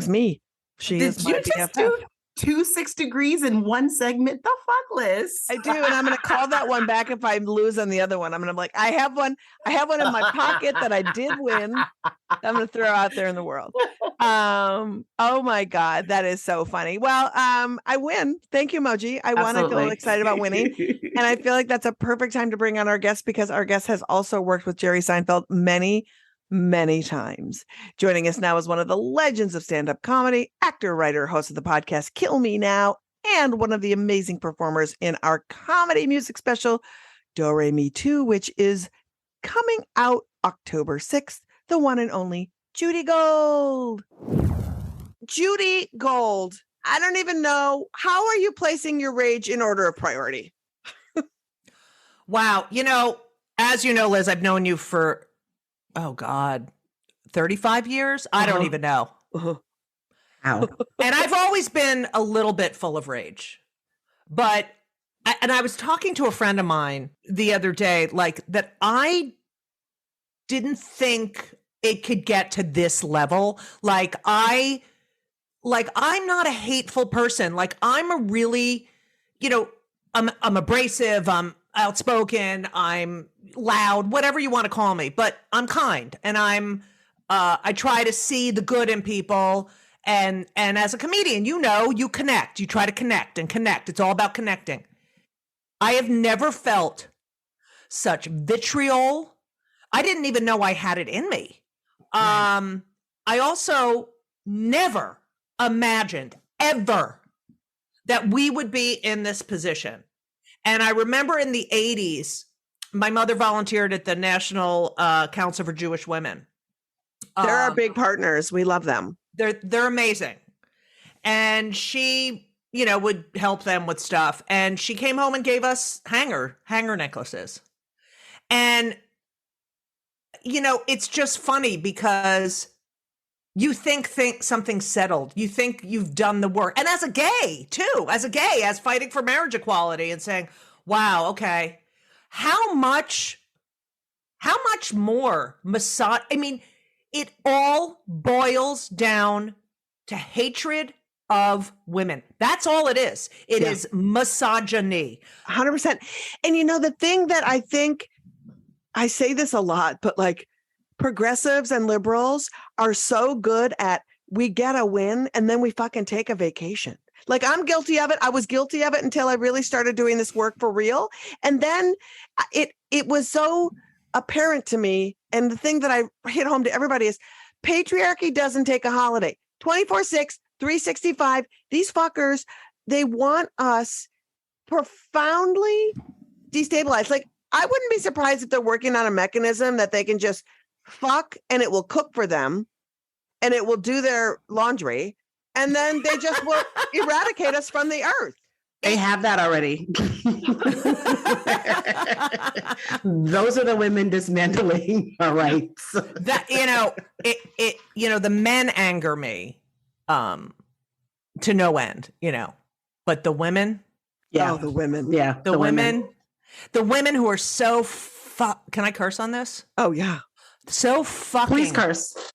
me. She Did is you my just BFF. do 6 degrees in one segment? The fuck, Liz? I do, and I'm going to call that one back if I lose on the other one. I'm going to be like, I have one in my pocket that I did win. I'm going to throw out there in the world. Oh my God, that is so funny. Well, I win. Thank you, Moji. I won. I feel excited about winning, and I feel like that's a perfect time to bring on our guest because our guest has also worked with Jerry Seinfeld many times. Joining us now is one of the legends of stand-up comedy, actor, writer, host of the podcast Kill Me Now, and one of the amazing performers in our comedy music special, Do Re Mi 2, which is coming out October 6th, the one and only Judy Gold. Judy Gold, I don't even know. How are you placing your rage in order of priority? Wow. As you know, Liz, I've known you for, 35 years? I don't even know. Uh-huh. Ow. And I've always been a little bit full of rage. But, I was talking to a friend of mine the other day, that I didn't think it could get to this level. I'm not a hateful person. I'm a really, I'm abrasive, I'm outspoken, I'm loud, whatever you want to call me, but I'm kind and I try to see the good in people. And as a comedian, you connect, you try to connect. It's all about connecting. I have never felt such vitriol. I didn't even know I had it in me. Right. I also never imagined ever that we would be in this position. And I remember in the 80s, my mother volunteered at the National Council for Jewish Women. They're our big partners. We love them. They're amazing. And she, would help them with stuff. And she came home and gave us hanger necklaces. And, it's just funny because you think something's settled. You think you've done the work. And as a gay, too, as fighting for marriage equality and saying, wow, okay, how much more it all boils down to hatred of women. That's all it is. It is misogyny. 100%. And the thing that I think, I say this a lot, but progressives and liberals are so good at, we get a win and then we fucking take a vacation. I'm guilty of it. I was guilty of it until I really started doing this work for real. And then it was so apparent to me. And the thing that I hit home to everybody is patriarchy doesn't take a holiday. 24/6, 365. These fuckers, they want us profoundly destabilized. I wouldn't be surprised if they're working on a mechanism that they can just fuck and it will cook for them and it will do their laundry. And then they just will eradicate us from the earth. They have that already. Those are the women dismantling our rights. That, the men anger me to no end, but the women. Yeah. Oh, the women. Yeah. The women who are so can I curse on this? Oh, yeah. So fucking. Please curse.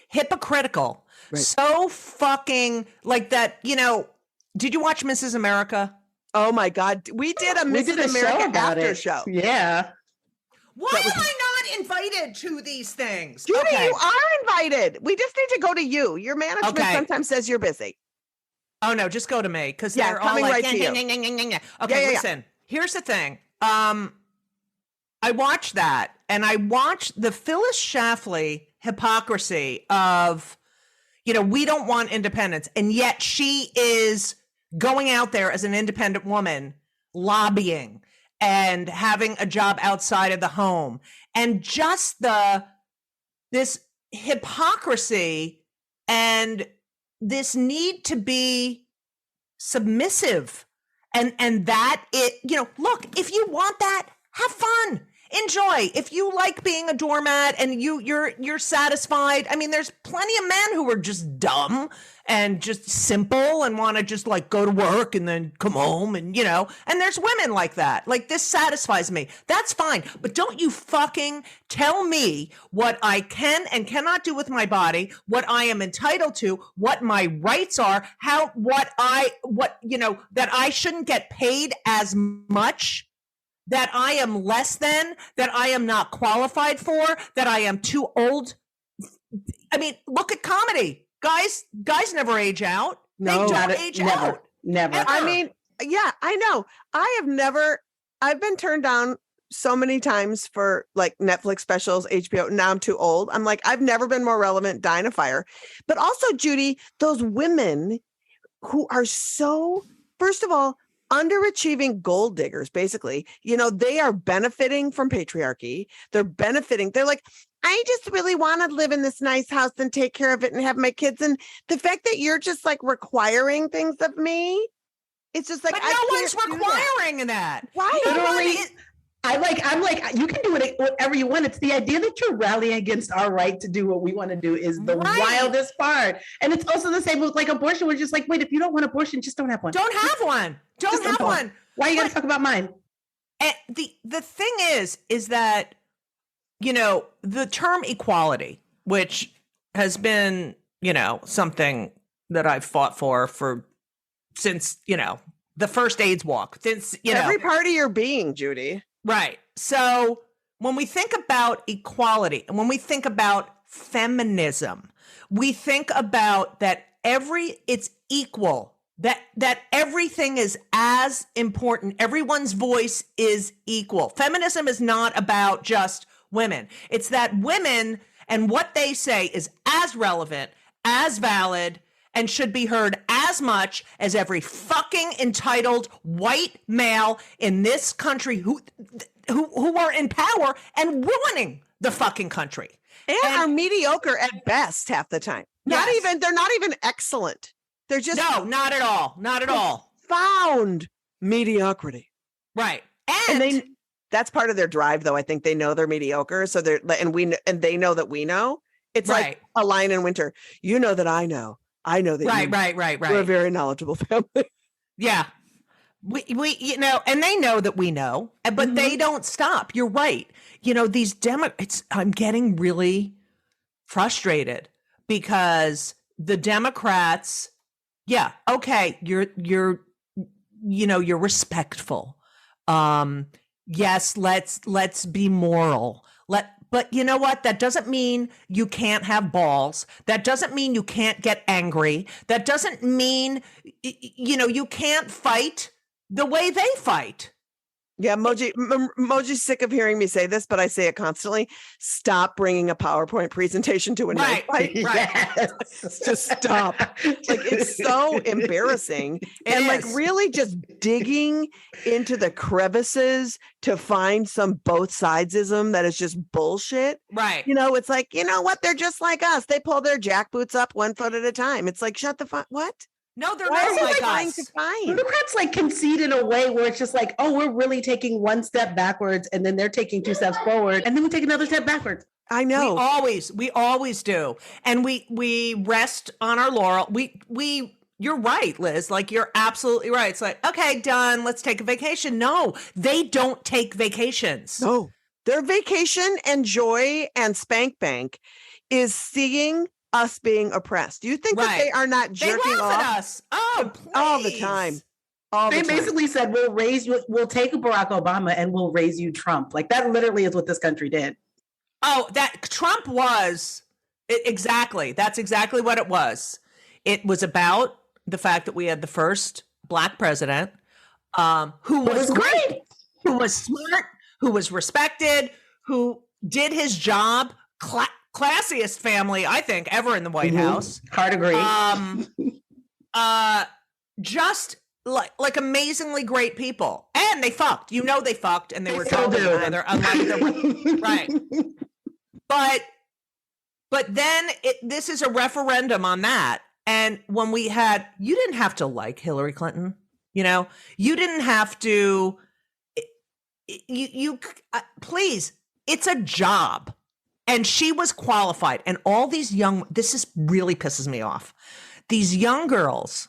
Hypocritical. Right. So fucking that, did you watch Mrs. America? Oh my God. We did a Mrs. America after show. Yeah. Why am I not invited to these things? Judy, you are invited. We just need to go to you. Your management sometimes says you're busy. Oh no, just go to me. Because they're all like, okay, listen, here's the thing. I watched that and I watched the Phyllis Schlafly hypocrisy of, we don't want independence. And yet she is going out there as an independent woman, lobbying and having a job outside of the home. And just this hypocrisy and this need to be submissive And that it, look, if you want that, have fun. Enjoy. If you like being a doormat and you're satisfied. I mean, there's plenty of men who are just dumb and just simple and want to just like go to work and then come home and and there's women like that. Like, this satisfies me. That's fine. But don't you fucking tell me what I can and cannot do with my body, what I am entitled to, what my rights are, that I shouldn't get paid as much, that I am less than, that I am not qualified for, that I am too old. I mean, look at comedy. Guys never age out. No, they don't age out. Never. Ever. I mean, yeah, I know. I've been turned down so many times for like Netflix specials, HBO. Now I'm too old. I'm like, I've never been more relevant, dying of fire. But also, Judy, those women who are so, first of all, underachieving gold diggers, basically, they are benefiting from patriarchy. They're like, I just really want to live in this nice house and take care of it and have my kids. And the fact that you're just like requiring things of me, it's just like, but no one's requiring that. Right. Literally, I'm like, you can do whatever you want. It's the idea that you're rallying against our right to do what we want to do is the wildest part. And it's also the same with like abortion, which is like, wait, if you don't want abortion, just don't have one. Don't have one. Don't have one. Why are you going to talk about mine? And the thing is that, the term equality, which has been, something that I've fought for since, the first AIDS walk, since, every part of your being, Judy. Right. So when we think about equality and when we think about feminism, we think about that it's equal, that everything is as important. Everyone's voice is equal. Feminism is not about just women. It's that women and what they say is as relevant, as valid, and should be heard as much as every fucking entitled white male in this country who are in power and ruining the fucking country. And are mediocre at best half the time. Yes. They're not even excellent. They're just no, not at all. Not at all. Found mediocrity. Right. And that's part of their drive, though. I think they know they're mediocre. So and they know that we know. It's like a line in winter. You know that I know. I know that. Right. We're a very knowledgeable family. Yeah. We and they know that we know, but they don't stop. You're right. These I'm getting really frustrated because the Democrats, okay, you're respectful. Yes, let's be moral. But you know what? That doesn't mean you can't have balls. That doesn't mean you can't get angry. That doesn't mean, you can't fight the way they fight. Yeah, Moji's sick of hearing me say this, but I say it constantly. Stop bringing a PowerPoint presentation to a knife fight. Yes. Just stop. Like, it's so embarrassing. Like really just digging into the crevices to find some both sidesism that is just bullshit. Right. It's like, you know what? They're just like us. They pull their jackboots up 1 foot at a time. It's like, shut the fuck. What? No, they're not like us. Democrats like concede in a way where it's just like, oh, we're really taking one step backwards and then they're taking 2 steps forward and then we take another step backwards. I know. We always do. And we rest on our laurel. You're right, Liz. Like, you're absolutely right. It's like, okay, done. Let's take a vacation. No, they don't take vacations. No, their vacation and joy and spank bank is seeing us being oppressed. Do you think that they are not jerking off at us? Oh, please. All the time? They basically said, we'll take Barack Obama and we'll raise you Trump. Like, that literally is what this country did. Oh, that Trump was exactly. That's exactly what it was. It was about the fact that we had the first Black president who was great, who was smart, who was respected, who did his job. Classiest family, I think, ever in the White House. Hard agree. Just like amazingly great people, and they fucked. They fucked, and they were talking to each other. Right. But then this is a referendum on that, and when you didn't have to like Hillary Clinton. You know, you didn't have to, please, it's a job. And she was qualified. And all these this really pisses me off. These young girls,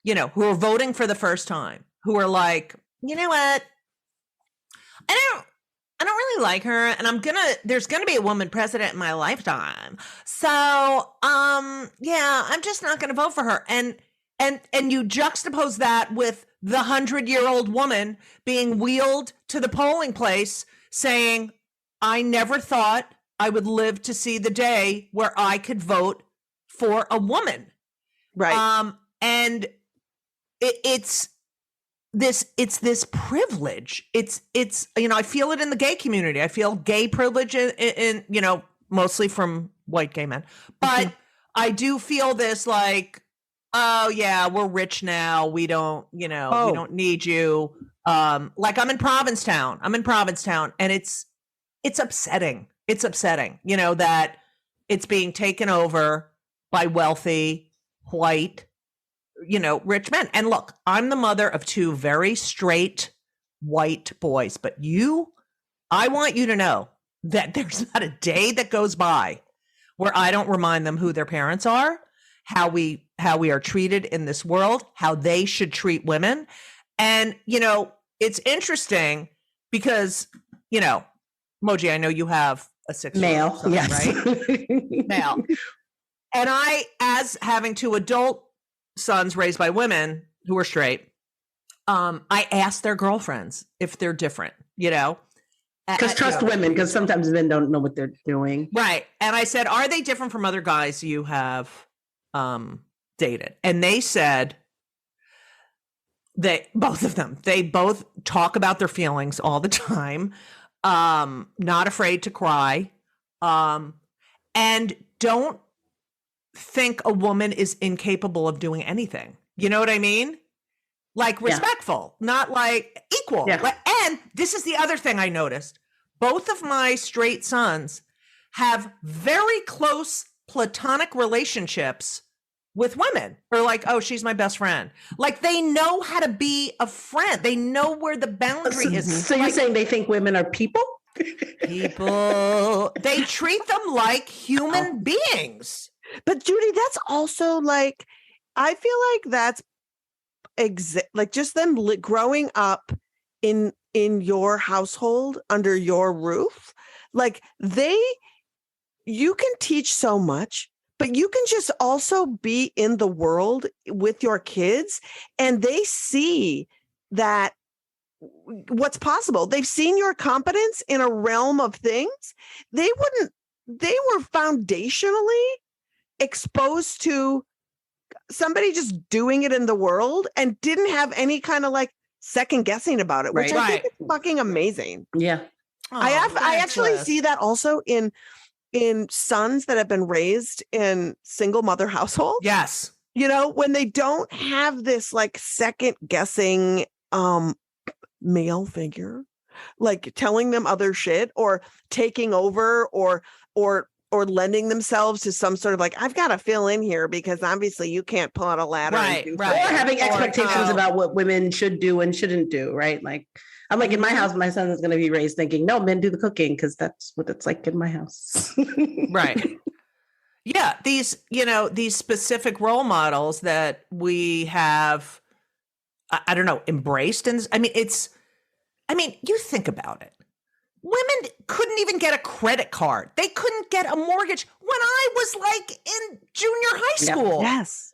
you know, who are voting for the first time, who are like, you know what? I don't really like her, and there's gonna be a woman president in my lifetime. So, yeah, I'm just not gonna vote for her. And you juxtapose that with the 100-year-old woman being wheeled to the polling place saying, I never thought I would live to see the day where I could vote for a woman. Right. And it's this privilege. It's, you know, I feel it in the gay community. I feel gay privilege in you know, mostly from white gay men, but I do feel this like, oh yeah, we're rich now. We don't, you know, we don't need you. Like I'm in Provincetown, and it's upsetting. It's upsetting, you know, that it's being taken over by wealthy, white, you know, rich men. And look, I'm the mother of two very straight white boys, but I want you to know that there's not a day that goes by where I don't remind them who their parents are, how we are treated in this world, how they should treat women. And, you know, it's interesting because, you know, Moji, I know you have a 6-year-old son, yes. right? Male. And I, as having two adult sons raised by women who are straight, I asked their girlfriends if they're different, you know? Because trust women, because sometimes men don't know what they're doing. Right. And I said, are they different from other guys you have dated? And they said both of them, they both talk about their feelings all the time, not afraid to cry, and don't think a woman is incapable of doing anything. You know what I mean? Like respectful, not like equal. Yeah. And this is the other thing I noticed. Both of my straight sons have very close platonic relationships with women, or like, oh, she's my best friend. Like they know how to be a friend. They know where the boundary is. So you're saying they think women are people? People. They treat them like human beings. But Judy, that's also like, I feel like that's like just them growing up in your household under your roof. Like you can teach so much, but you can just also be in the world with your kids, and they see that what's possible. They've seen your competence in a realm of things. They were foundationally exposed to somebody just doing it in the world and didn't have any kind of like second guessing about it, which I think is fucking amazing. Yeah. I actually see that also in sons that have been raised in single mother households. Yes. You know, when they don't have this like second guessing male figure, like telling them other shit or taking over or lending themselves to some sort of like, I've got to fill in here because obviously you can't pull out a ladder. Right. Or having expectations about what women should do and shouldn't do, right? Like, I'm like, in my house, my son is going to be raised thinking, no, men do the cooking because that's what it's like in my house. Right. Yeah. These specific role models that we have, I don't know, embraced. And you think about it. Women couldn't even get a credit card. They couldn't get a mortgage when I was like in junior high school. Yes.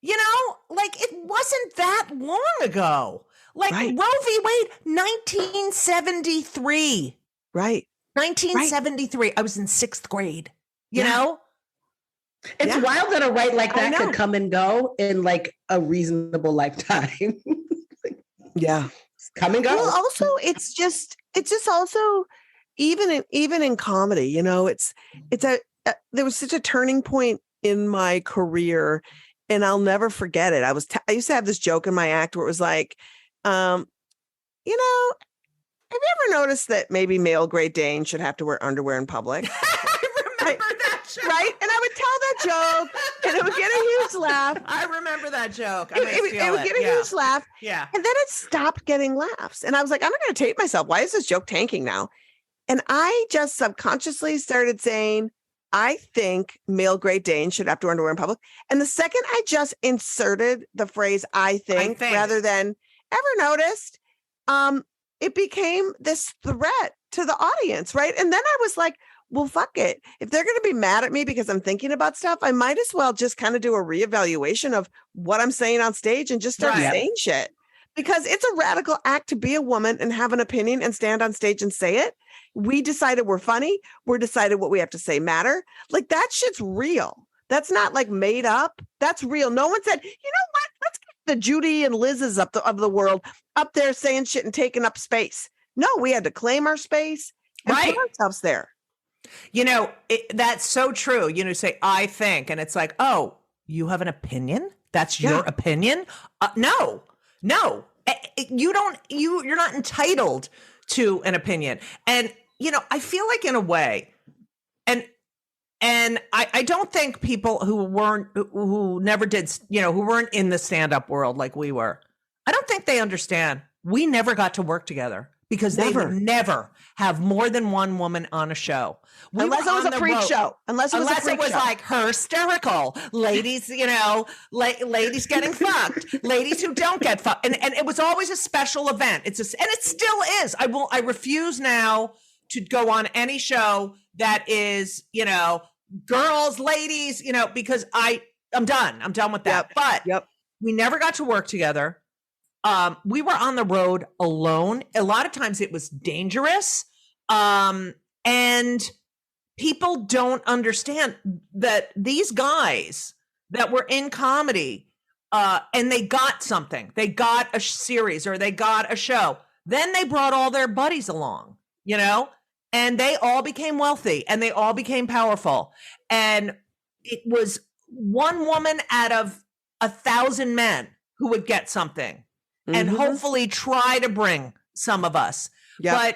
You know, like it wasn't that long ago. Like Roe v. Wade, 1973. Right. 1973. Right. I was in 6th grade. You know? It's wild that a right like that could come and go in like a reasonable lifetime. Yeah. Come and go. Well, also, it's just also even in comedy, you know, there was such a turning point in my career, and I'll never forget it. I used to have this joke in my act where it was like, you know, have you ever noticed that maybe male Great Dane should have to wear underwear in public? I remember that right? And I would tell that joke and it would get a huge laugh. I remember that joke. It would get a huge laugh. Yeah. And then it stopped getting laughs. And I was like, I'm not going to tape myself. Why is this joke tanking now? And I just subconsciously started saying, I think male Great Danes should have to wear underwear in public. And the second I just inserted the phrase I think. rather than ever noticed, it became this threat to the audience, right? And then I was like, well, fuck it. If they're going to be mad at me because I'm thinking about stuff, I might as well just kind of do a reevaluation of what I'm saying on stage and just start saying shit. Because it's a radical act to be a woman and have an opinion and stand on stage and say it. We decided we're funny. We're decided what we have to say matter. Like that shit's real. That's not like made up. That's real. No one said, you know what? Let's get the Judy and Liz's of the world up there saying shit and taking up space. No, we had to claim our space and put ourselves there. You know, that's so true. You know, say, I think, and it's like, oh, you have an opinion? That's your opinion? No. You're not entitled to an opinion. And, you know, I feel like in a way, and I don't think people who never did, you know, who weren't in the stand-up world like we were, I don't think they understand. We never got to work together because they would never have more than one woman on a show. Unless it was a freak show. Unless it was like her hysterical ladies, you know, ladies getting fucked, ladies who don't get fucked. And it was always a special event. And it still is. I refuse now to go on any show that is, you know, girls, ladies, you know, because I'm done. I'm done with that. But we never got to work together. We were on the road alone. A lot of times it was dangerous. And people don't understand that these guys that were in comedy, and they got something, they got a series or they got a show. Then they brought all their buddies along, you know, and they all became wealthy and they all became powerful. And it was one woman out of 1,000 men who would get something. And hopefully try to bring some of us. But,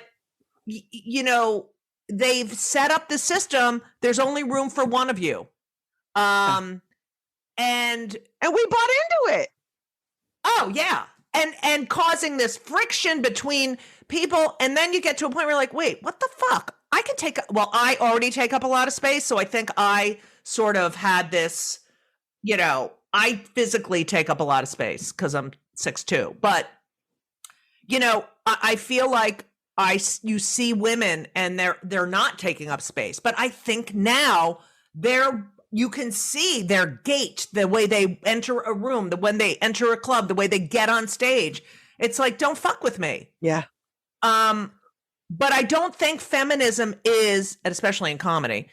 you know, they've set up the system. There's only room for one of you. And we bought into it. Oh, yeah. And causing this friction between people. And then you get to a point where you're like, wait, what the fuck? I already take up a lot of space. So I think I sort of had this, you know, I physically take up a lot of space because I'm 6'2", but you know, I feel like you see women and they're not taking up space, but I think now you can see their gait, the way they enter a room, when they enter a club, the way they get on stage. It's like, don't fuck with me. Yeah. But I don't think feminism is, and especially in comedy,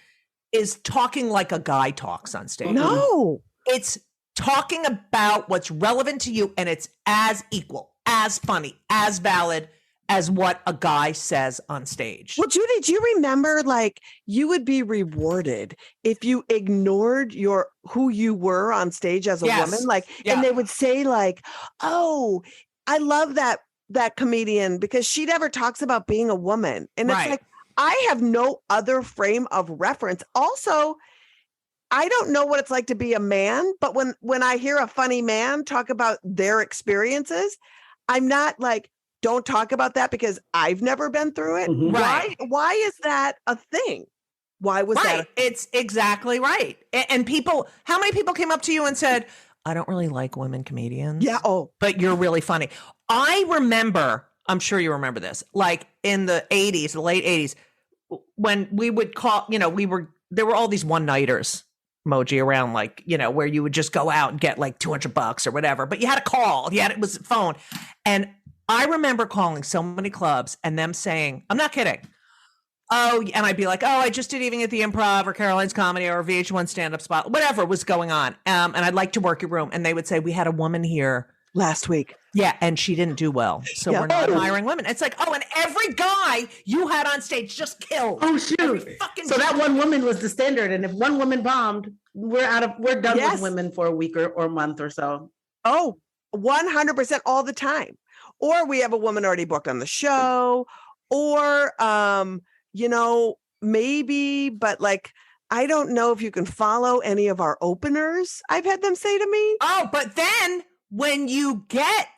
is talking like a guy talks on stage. No, it's talking about what's relevant to you, and it's as equal, as funny, as valid as what a guy says on stage. Well, Judy, do you remember, like, you would be rewarded if you ignored who you were on stage as a woman? Like, and they would say, like, oh, I love that comedian because she never talks about being a woman. And it's like, I have no other frame of reference. Also, I don't know what it's like to be a man, but when I hear a funny man talk about their experiences, I'm not like, don't talk about that because I've never been through it. Right. Why is that a thing? Why was that? It's exactly right. And how many people came up to you and said, I don't really like women comedians. Yeah. Oh, but you're really funny. I remember, I'm sure you remember this, like in the 80s, the late 80s, when we would call, you know, there were all these one-nighters emoji around, like, you know, where you would just go out and get like $200 or whatever, but you had a call, it was phone. And I remember calling so many clubs and them saying, I'm not kidding. Oh, and I'd be like, oh, I just did Evening at the Improv or Caroline's Comedy or VH1 stand-up spot, whatever was going on. And I'd like to work your room. And they would say, we had a woman here last week. Yeah. And she didn't do well. So we're not hiring women. It's like, oh, and every guy you had on stage just killed. Oh, shoot. So that one woman was the standard. And if one woman bombed, we're done with women for a week or a month or so. Oh, 100% all the time. Or we have a woman already booked on the show, or, you know, maybe, but like, I don't know if you can follow any of our openers. I've had them say to me. Oh, but then when you get,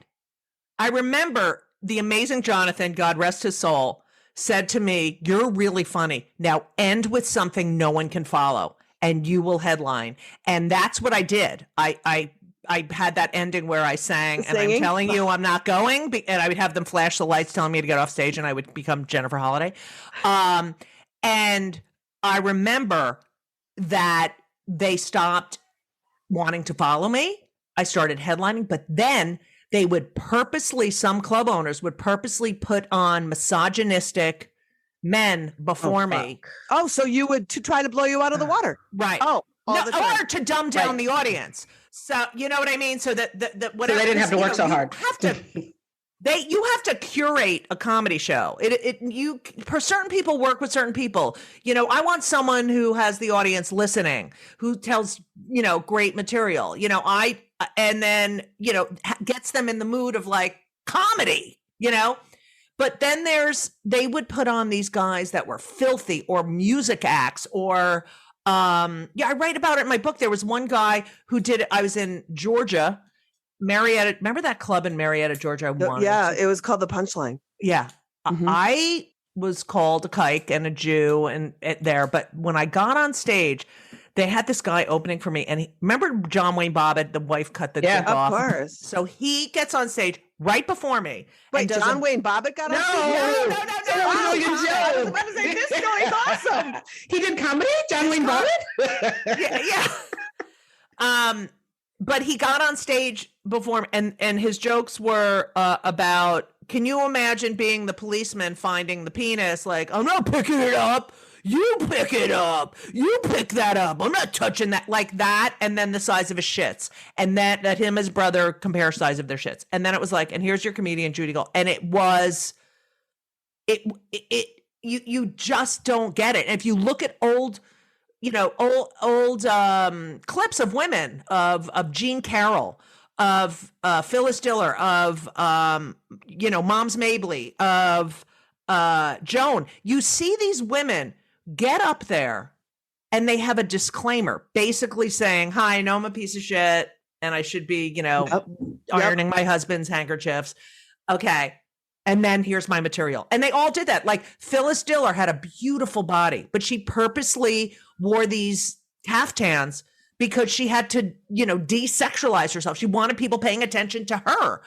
I remember the amazing Jonathan, God rest his soul, said to me, "You're really funny. Now end with something no one can follow and you will headline." And that's what I did. I had that ending where I sang, and I'm telling you I'm not going, and I would have them flash the lights telling me to get off stage, and I would become Jennifer Holliday. And I remember that they stopped wanting to follow me. I started headlining, but then they would purposely, some club owners would purposely put on misogynistic men before me. Oh, so you would to try to blow you out of the water. Right. Oh, no, or to dumb down the audience. So you know what I mean? So that whatever, so they didn't have to work so hard. You have to curate a comedy show. For certain people work with certain people. You know, I want someone who has the audience listening, who tells, great material. And then, gets them in the mood of like comedy, But then they would put on these guys that were filthy, or music acts, or I write about it in my book. There was one guy who did it. I was in Georgia, Marietta. Remember that club in Marietta, Georgia? It was called the Punchline. Yeah. Mm-hmm. I was called a kike and a Jew and there, but when I got on stage, they had this guy opening for me, and remember John Wayne Bobbitt, the wife cut the dick off. Of course. So he gets on stage right before me. Wait, John Wayne Bobbitt got on stage? No. I was about to say, this story's awesome. He did comedy, John Wayne Bobbitt? Yeah. But he got on stage before me, and his jokes were about, can you imagine being the policeman finding the penis? Like, I'm not picking it up. You pick it up. You pick that up. I'm not touching that, like that. And then the size of his shits. And that him and his brother compare size of their shits. And then it was like, and here's your comedian, Judy Gold. And it was, you just don't get it. And if you look at old clips of women, of Jean Carroll, of Phyllis Diller, of, Moms Mabley, of Joan, you see these women get up there and they have a disclaimer basically saying, "Hi, I know I'm a piece of shit and I should be, ironing my husband's handkerchiefs. Okay. And then here's my material." And they all did that. Like Phyllis Diller had a beautiful body, but she purposely wore these caftans because she had to, desexualize herself. She wanted people paying attention to her.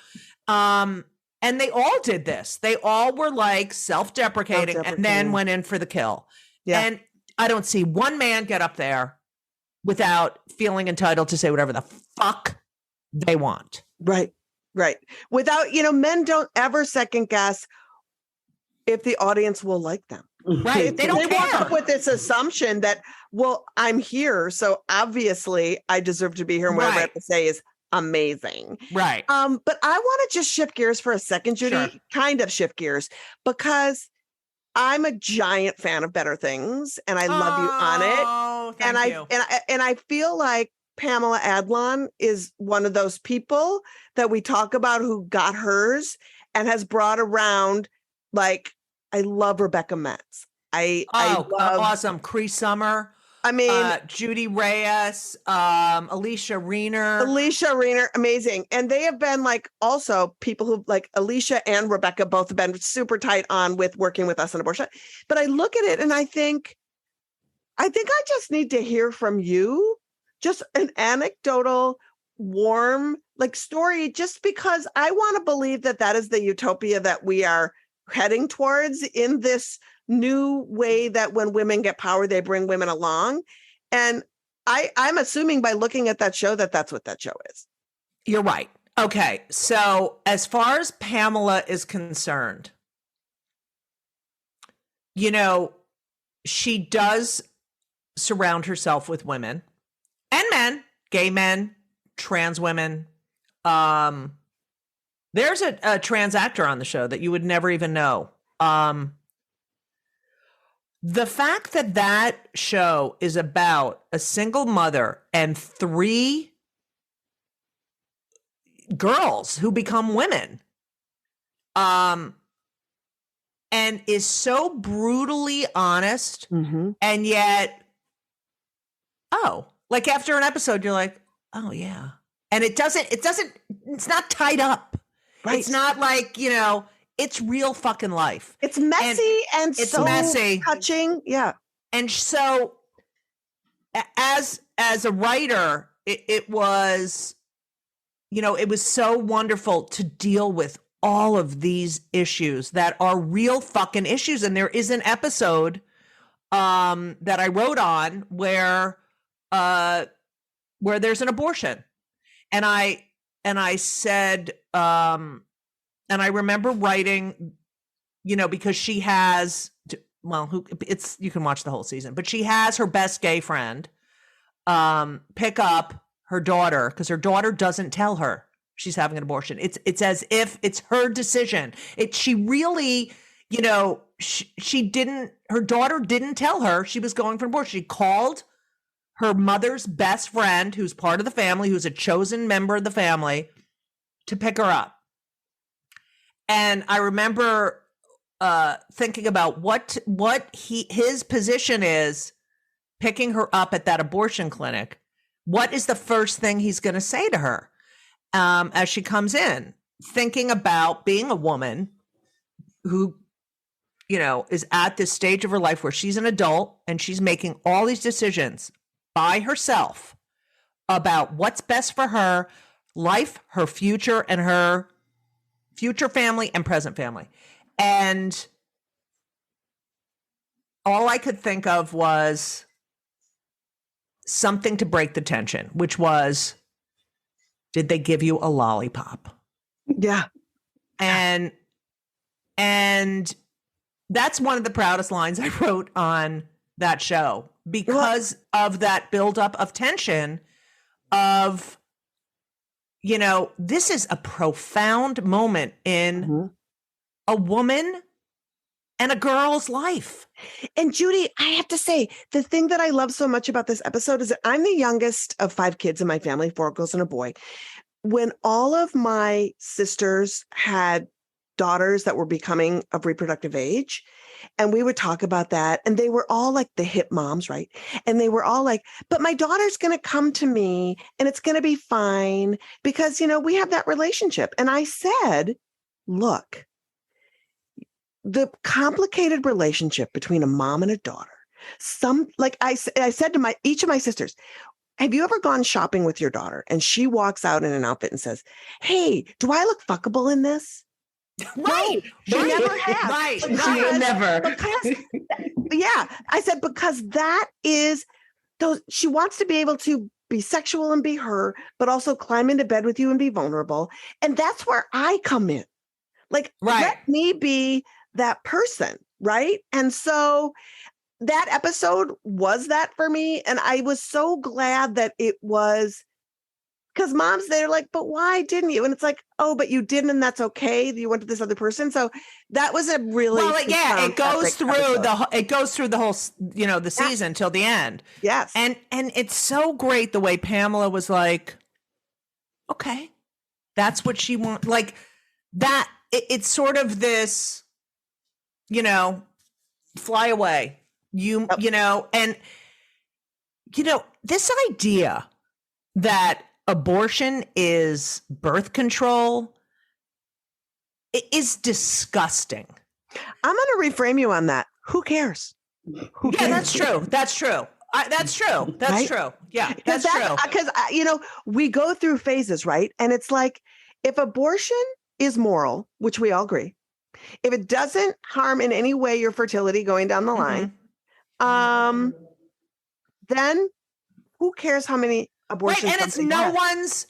And they all did this. They all were like self-deprecating and then went in for the kill. Yeah. And I don't see one man get up there without feeling entitled to say whatever the fuck they want. Right. Without, men don't ever second guess if the audience will like them. Right. They don't walk up with this assumption that, well, I'm here, so obviously I deserve to be here. And whatever I have to say is amazing. Right. But I want to just shift gears for a second, Judy. Sure. Kind of shift gears, because I'm a giant fan of Better Things, and I love you on it. Oh, thank you. And I feel like Pamela Adlon is one of those people that we talk about who got hers and has brought around, like, I love Rebecca Metz. I love awesome. Cree Summer. I mean, Judy Reyes, Alicia Reener, amazing. And they have been like also people who like Alicia and Rebecca both have been super tight on with working with us on abortion. But I look at it and I think I just need to hear from you, just an anecdotal, warm like story, just because I want to believe that is the utopia that we are heading towards in this new way that when women get power, they bring women along. And I'm assuming by looking at that show that's what that show is. You're right. Okay. So as far as Pamela is concerned, she does surround herself with women and men, gay men, trans women. There's a trans actor on the show that you would never even know. The fact that show is about a single mother and 3 girls who become women, and is so brutally honest, and yet oh, like after an episode, you're like, oh yeah. And it's not tied up. Right. It's not like, it's real fucking life. It's messy and it's so messy. touching. Yeah. And so as a writer, it was, it was so wonderful to deal with all of these issues that are real fucking issues. And there is an episode that I wrote on where there's an abortion. And I said, and I remember writing, because she has, you can watch the whole season, but she has her best gay friend pick up her daughter, because her daughter doesn't tell her she's having an abortion. It's as if it's her decision. She really, her daughter didn't tell her she was going for an abortion. She called her mother's best friend, who's part of the family, who's a chosen member of the family, to pick her up. And I remember thinking about what his position is picking her up at that abortion clinic. What is the first thing he's going to say to her as she comes in? Thinking about being a woman who, is at this stage of her life where she's an adult and she's making all these decisions by herself about what's best for her life, her future, and her future family and present family. And all I could think of was something to break the tension, which was, did they give you a lollipop? Yeah. And that's one of the proudest lines I wrote on that show, because of that buildup of tension of, this is a profound moment in a woman and a girl's life. And Judy, I have to say, the thing that I love so much about this episode is that I'm the youngest of 5 kids in my family, 4 girls and a boy. When all of my sisters had daughters that were becoming of reproductive age, and we would talk about that, and they were all like the hip moms, right? And they were all like, but my daughter's going to come to me and it's going to be fine because, we have that relationship. And I said, look, the complicated relationship between a mom and a daughter, I said to each of my sisters, have you ever gone shopping with your daughter and she walks out in an outfit and says, hey, do I look fuckable in this? Right. She never has. Right. She will never. I said, because that is she wants to be able to be sexual and be her, but also climb into bed with you and be vulnerable. And that's where I come in. Let me be that person. Right. And so that episode was that for me. And I was so glad that it was, because moms, they're like, but why didn't you? And it's like, oh, but you didn't, and that's okay. You went to this other person. So that was a really it goes through the whole, the season till the end. Yes. And it's so great the way Pamela was like, okay, that's what she wants. Like that, it's sort of this, fly away, and this idea that abortion is birth control is disgusting. I'm going to reframe you on that. Who cares? Who cares? Yeah, that's true. That's true. That's true. That's right? true. Yeah, that's true. Because, we go through phases, right? And it's like, if abortion is moral, which we all agree, if it doesn't harm in any way your fertility going down the line, then who cares how many abortions? Right, and it's no one's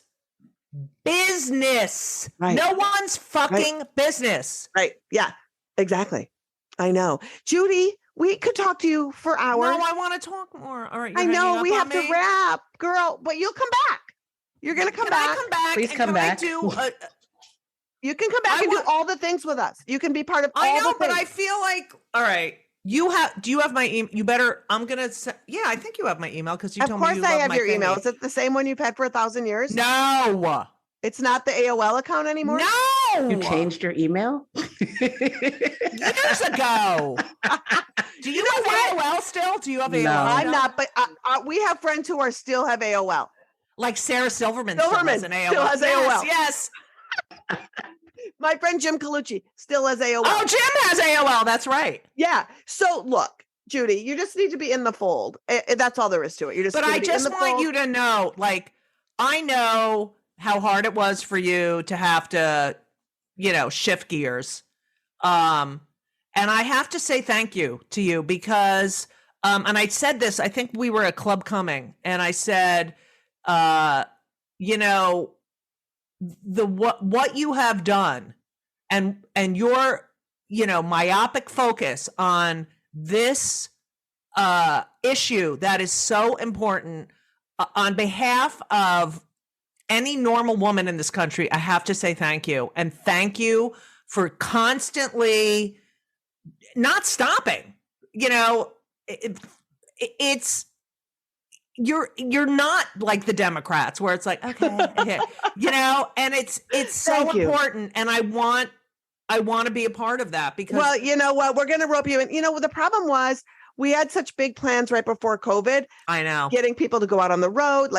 business. Right. No one's fucking business. Right. Yeah, exactly. I know. Judy, we could talk to you for hours. No, I want to talk more. All right. I know we have to wrap, girl, but you'll come back. You're going to come back. I come back? Please come back. You can come back and do all the things with us. You can be part of all the things. I know, but I feel like, all right. Do you have my email? I think you have my email because you told me you love my Of course I have your email. Is it the same one you've had for 1,000 years? No. It's not the AOL account anymore? No. You changed your email? Years ago. Do you have AOL still? Do you have AOL? I'm not, but we have friends who are still have AOL. Like Sarah Silverman still has an AOL. Still has AOL. Yes. My friend Jim Colucci still has AOL. Oh, Jim has AOL. That's right. Yeah. So look, Judy, you just need to be in the fold. That's all there is to it. You're just. But I just want you to know, like, I know how hard it was for you to have to, shift gears. And I have to say thank you to you because, and I said this, I think we were at Club Coming, and I said, what you have done and your, myopic focus on this issue that is so important on behalf of any normal woman in this country, I have to say thank you. And thank you for constantly not stopping. It's you're not like the Democrats where it's like, okay, and it's so important. And I want to be a part of that because, well, you know what, we're going to rope you in. The problem was we had such big plans right before COVID. I know. Getting people to go out on the road,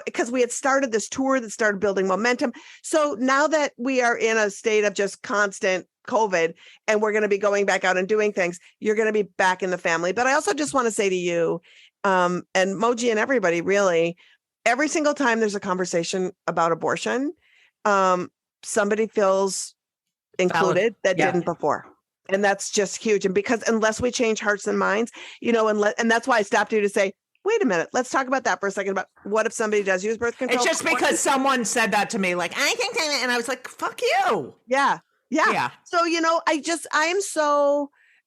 because we had started this tour that started building momentum. So now that we are in a state of just constant COVID and we're going to be going back out and doing things, you're going to be back in the family. But I also just want to say to you, and Moji and everybody, really, every single time there's a conversation about abortion, somebody feels included that didn't before. And that's just huge. And because unless we change hearts and minds, and that's why I stopped you to say, wait a minute, let's talk about that for a second about what if somebody does use birth control. It's just because someone said that to me, like, I think, and I was like, fuck you. Yeah. So,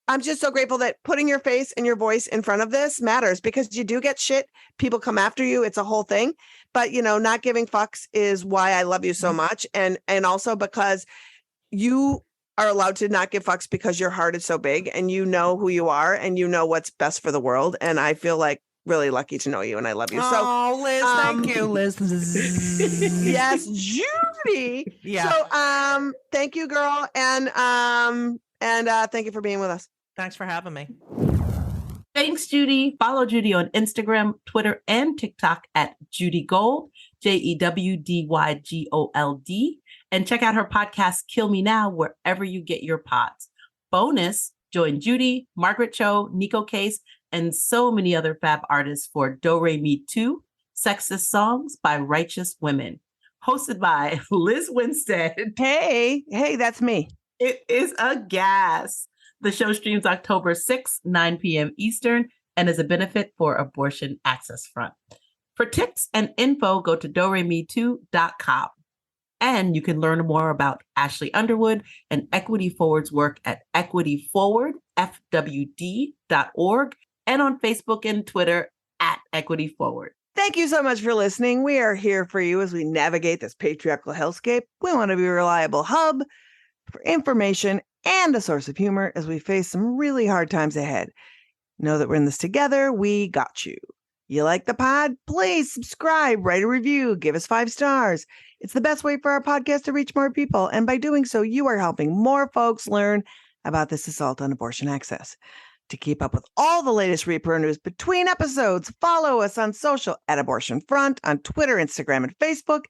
I'm just so grateful that putting your face and your voice in front of this matters because you do get shit. People come after you. It's a whole thing. But, not giving fucks is why I love you so much. And also because you are allowed to not give fucks because your heart is so big and you know who you are and you know what's best for the world. And I feel like really lucky to know you and I love you. Oh, Liz, thank you, Liz. Yes, Judy. Yeah. So thank you, girl. And thank you for being with us. Thanks for having me. Thanks, Judy. Follow Judy on Instagram, Twitter, and TikTok at Judy Gold, JEWDYGOLD. And check out her podcast, Kill Me Now, wherever you get your pods. Bonus, join Judy, Margaret Cho, Nico Case, and so many other fab artists for Do Re Mi 2, Sexist Songs by Righteous Women. Hosted by Liz Winstead. Hey, that's me. It is a gas. The show streams October 6th, 9 p.m. Eastern, and is a benefit for Abortion Access Front. For tips and info, go to doremi2.com. And you can learn more about Ashley Underwood and Equity Forward's work at equityforwardfwd.org and on Facebook and Twitter at Equity Forward. Thank you so much for listening. We are here for you as we navigate this patriarchal hellscape. We want to be a reliable hub for information and a source of humor as we face some really hard times ahead. Know that we're in this together. We got you. You like the pod? Please subscribe, write a review, give us 5 stars. It's the best way for our podcast to reach more people. And by doing so, you are helping more folks learn about this assault on abortion access. To keep up with all the latest repro news between episodes, follow us on social at Abortion Front on Twitter, Instagram, and Facebook,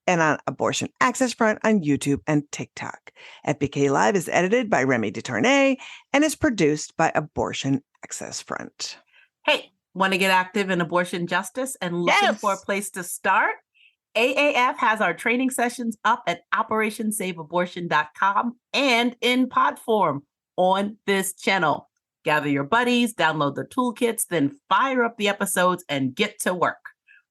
and on Abortion Access Front on YouTube and TikTok. FBK Live is edited by Remy DeTournay and is produced by Abortion Access Front. Hey, want to get active in abortion justice and looking for a place to start? AAF has our training sessions up at operationsaveabortion.com and in pod form on this channel. Gather your buddies, download the toolkits, then fire up the episodes and get to work.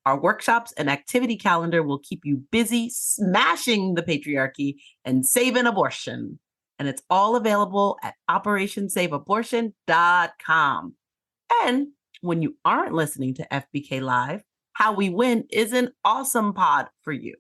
Our workshops and activity calendar will keep you busy smashing the patriarchy and saving abortion. And it's all available at operationsaveabortion.com. And when you aren't listening to FBK Live, How We Win is an awesome pod for you.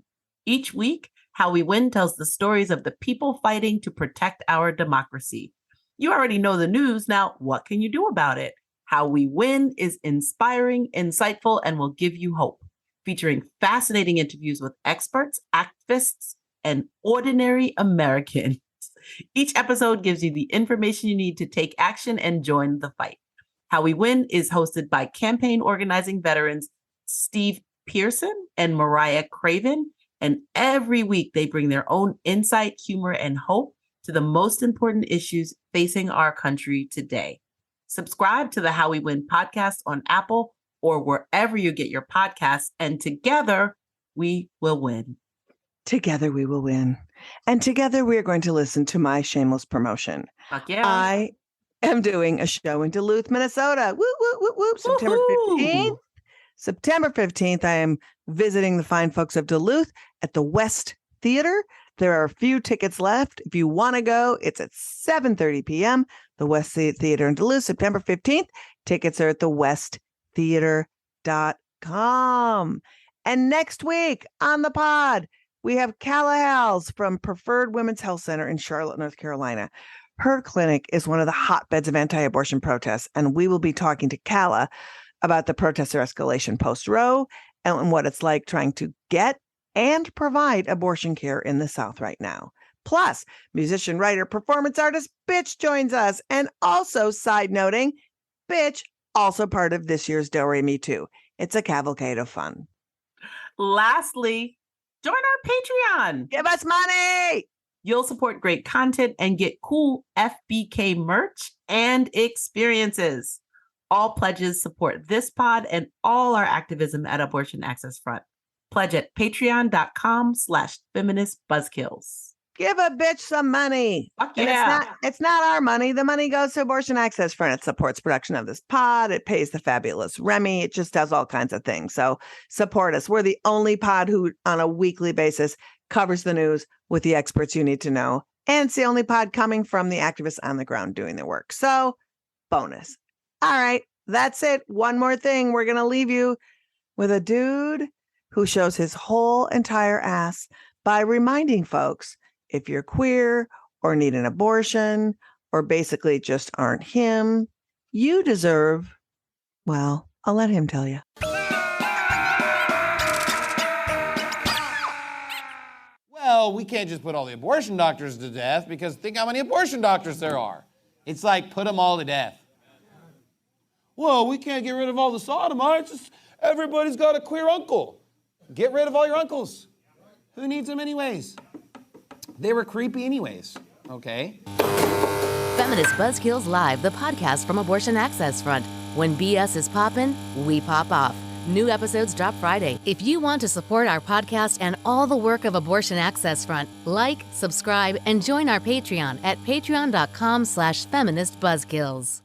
Each week, How We Win tells the stories of the people fighting to protect our democracy. You already know the news. Now, what can you do about it? How We Win is inspiring, insightful, and will give you hope. Featuring fascinating interviews with experts, activists, and ordinary Americans. Each episode gives you the information you need to take action and join the fight. How We Win is hosted by campaign organizing veterans Steve Pearson and Mariah Craven. And every week they bring their own insight, humor, and hope to the most important issues facing our country today. Subscribe to the How We Win podcast on Apple or wherever you get your podcasts, and together we will win. Together we will win. And together we are going to listen to my shameless promotion. Fuck yeah. I am doing a show in Duluth, Minnesota. Woo, woo, woo, woo. September 15th. September 15th, I am visiting the fine folks of Duluth at the West Theater. There are a few tickets left. If you want to go, it's at 7:30 p.m. The West Theater in Duluth, September 15th. Tickets are at thewesttheater.com. And next week on the pod, we have Calla Hals from Preferred Women's Health Center in Charlotte, North Carolina. Her clinic is one of the hotbeds of anti-abortion protests, and we will be talking to Calla about the protester escalation post-Roe and what it's like trying to get and provide abortion care in the South right now. Plus, musician, writer, performance artist Bitch joins us. And also, side noting, Bitch, also part of this year's Do Re Mi Too. It's a cavalcade of fun. Lastly, join our Patreon. Give us money. You'll support great content and get cool FBK merch and experiences. All pledges support this pod and all our activism at Abortion Access Front. Pledge at patreon.com/feminist buzzkills. Give a bitch some money. Fuck And yeah. it's not our money. The money goes to Abortion Access Front. It supports production of this pod. It pays the fabulous Remy. It just does all kinds of things. So support us. We're the only pod who on a weekly basis covers the news with the experts you need to know. And it's the only pod coming from the activists on the ground doing the work. So bonus. All right. That's it. One more thing. We're going to leave you with a dude who shows his whole entire ass by reminding folks, if you're queer or need an abortion or basically just aren't him, you deserve, well, I'll let him tell you. Well, we can't just put all the abortion doctors to death because think how many abortion doctors there are. It's like put them all to death. Well, we can't get rid of all the sodomites. Just, everybody's got a queer uncle. Get rid of all your uncles. Who needs them anyways? They were creepy anyways, okay? Feminist Buzzkills Live, the podcast from Abortion Access Front. When BS is poppin', we pop off. New episodes drop Friday. If you want to support our podcast and all the work of Abortion Access Front, like, subscribe, and join our Patreon at patreon.com/feministbuzzkills.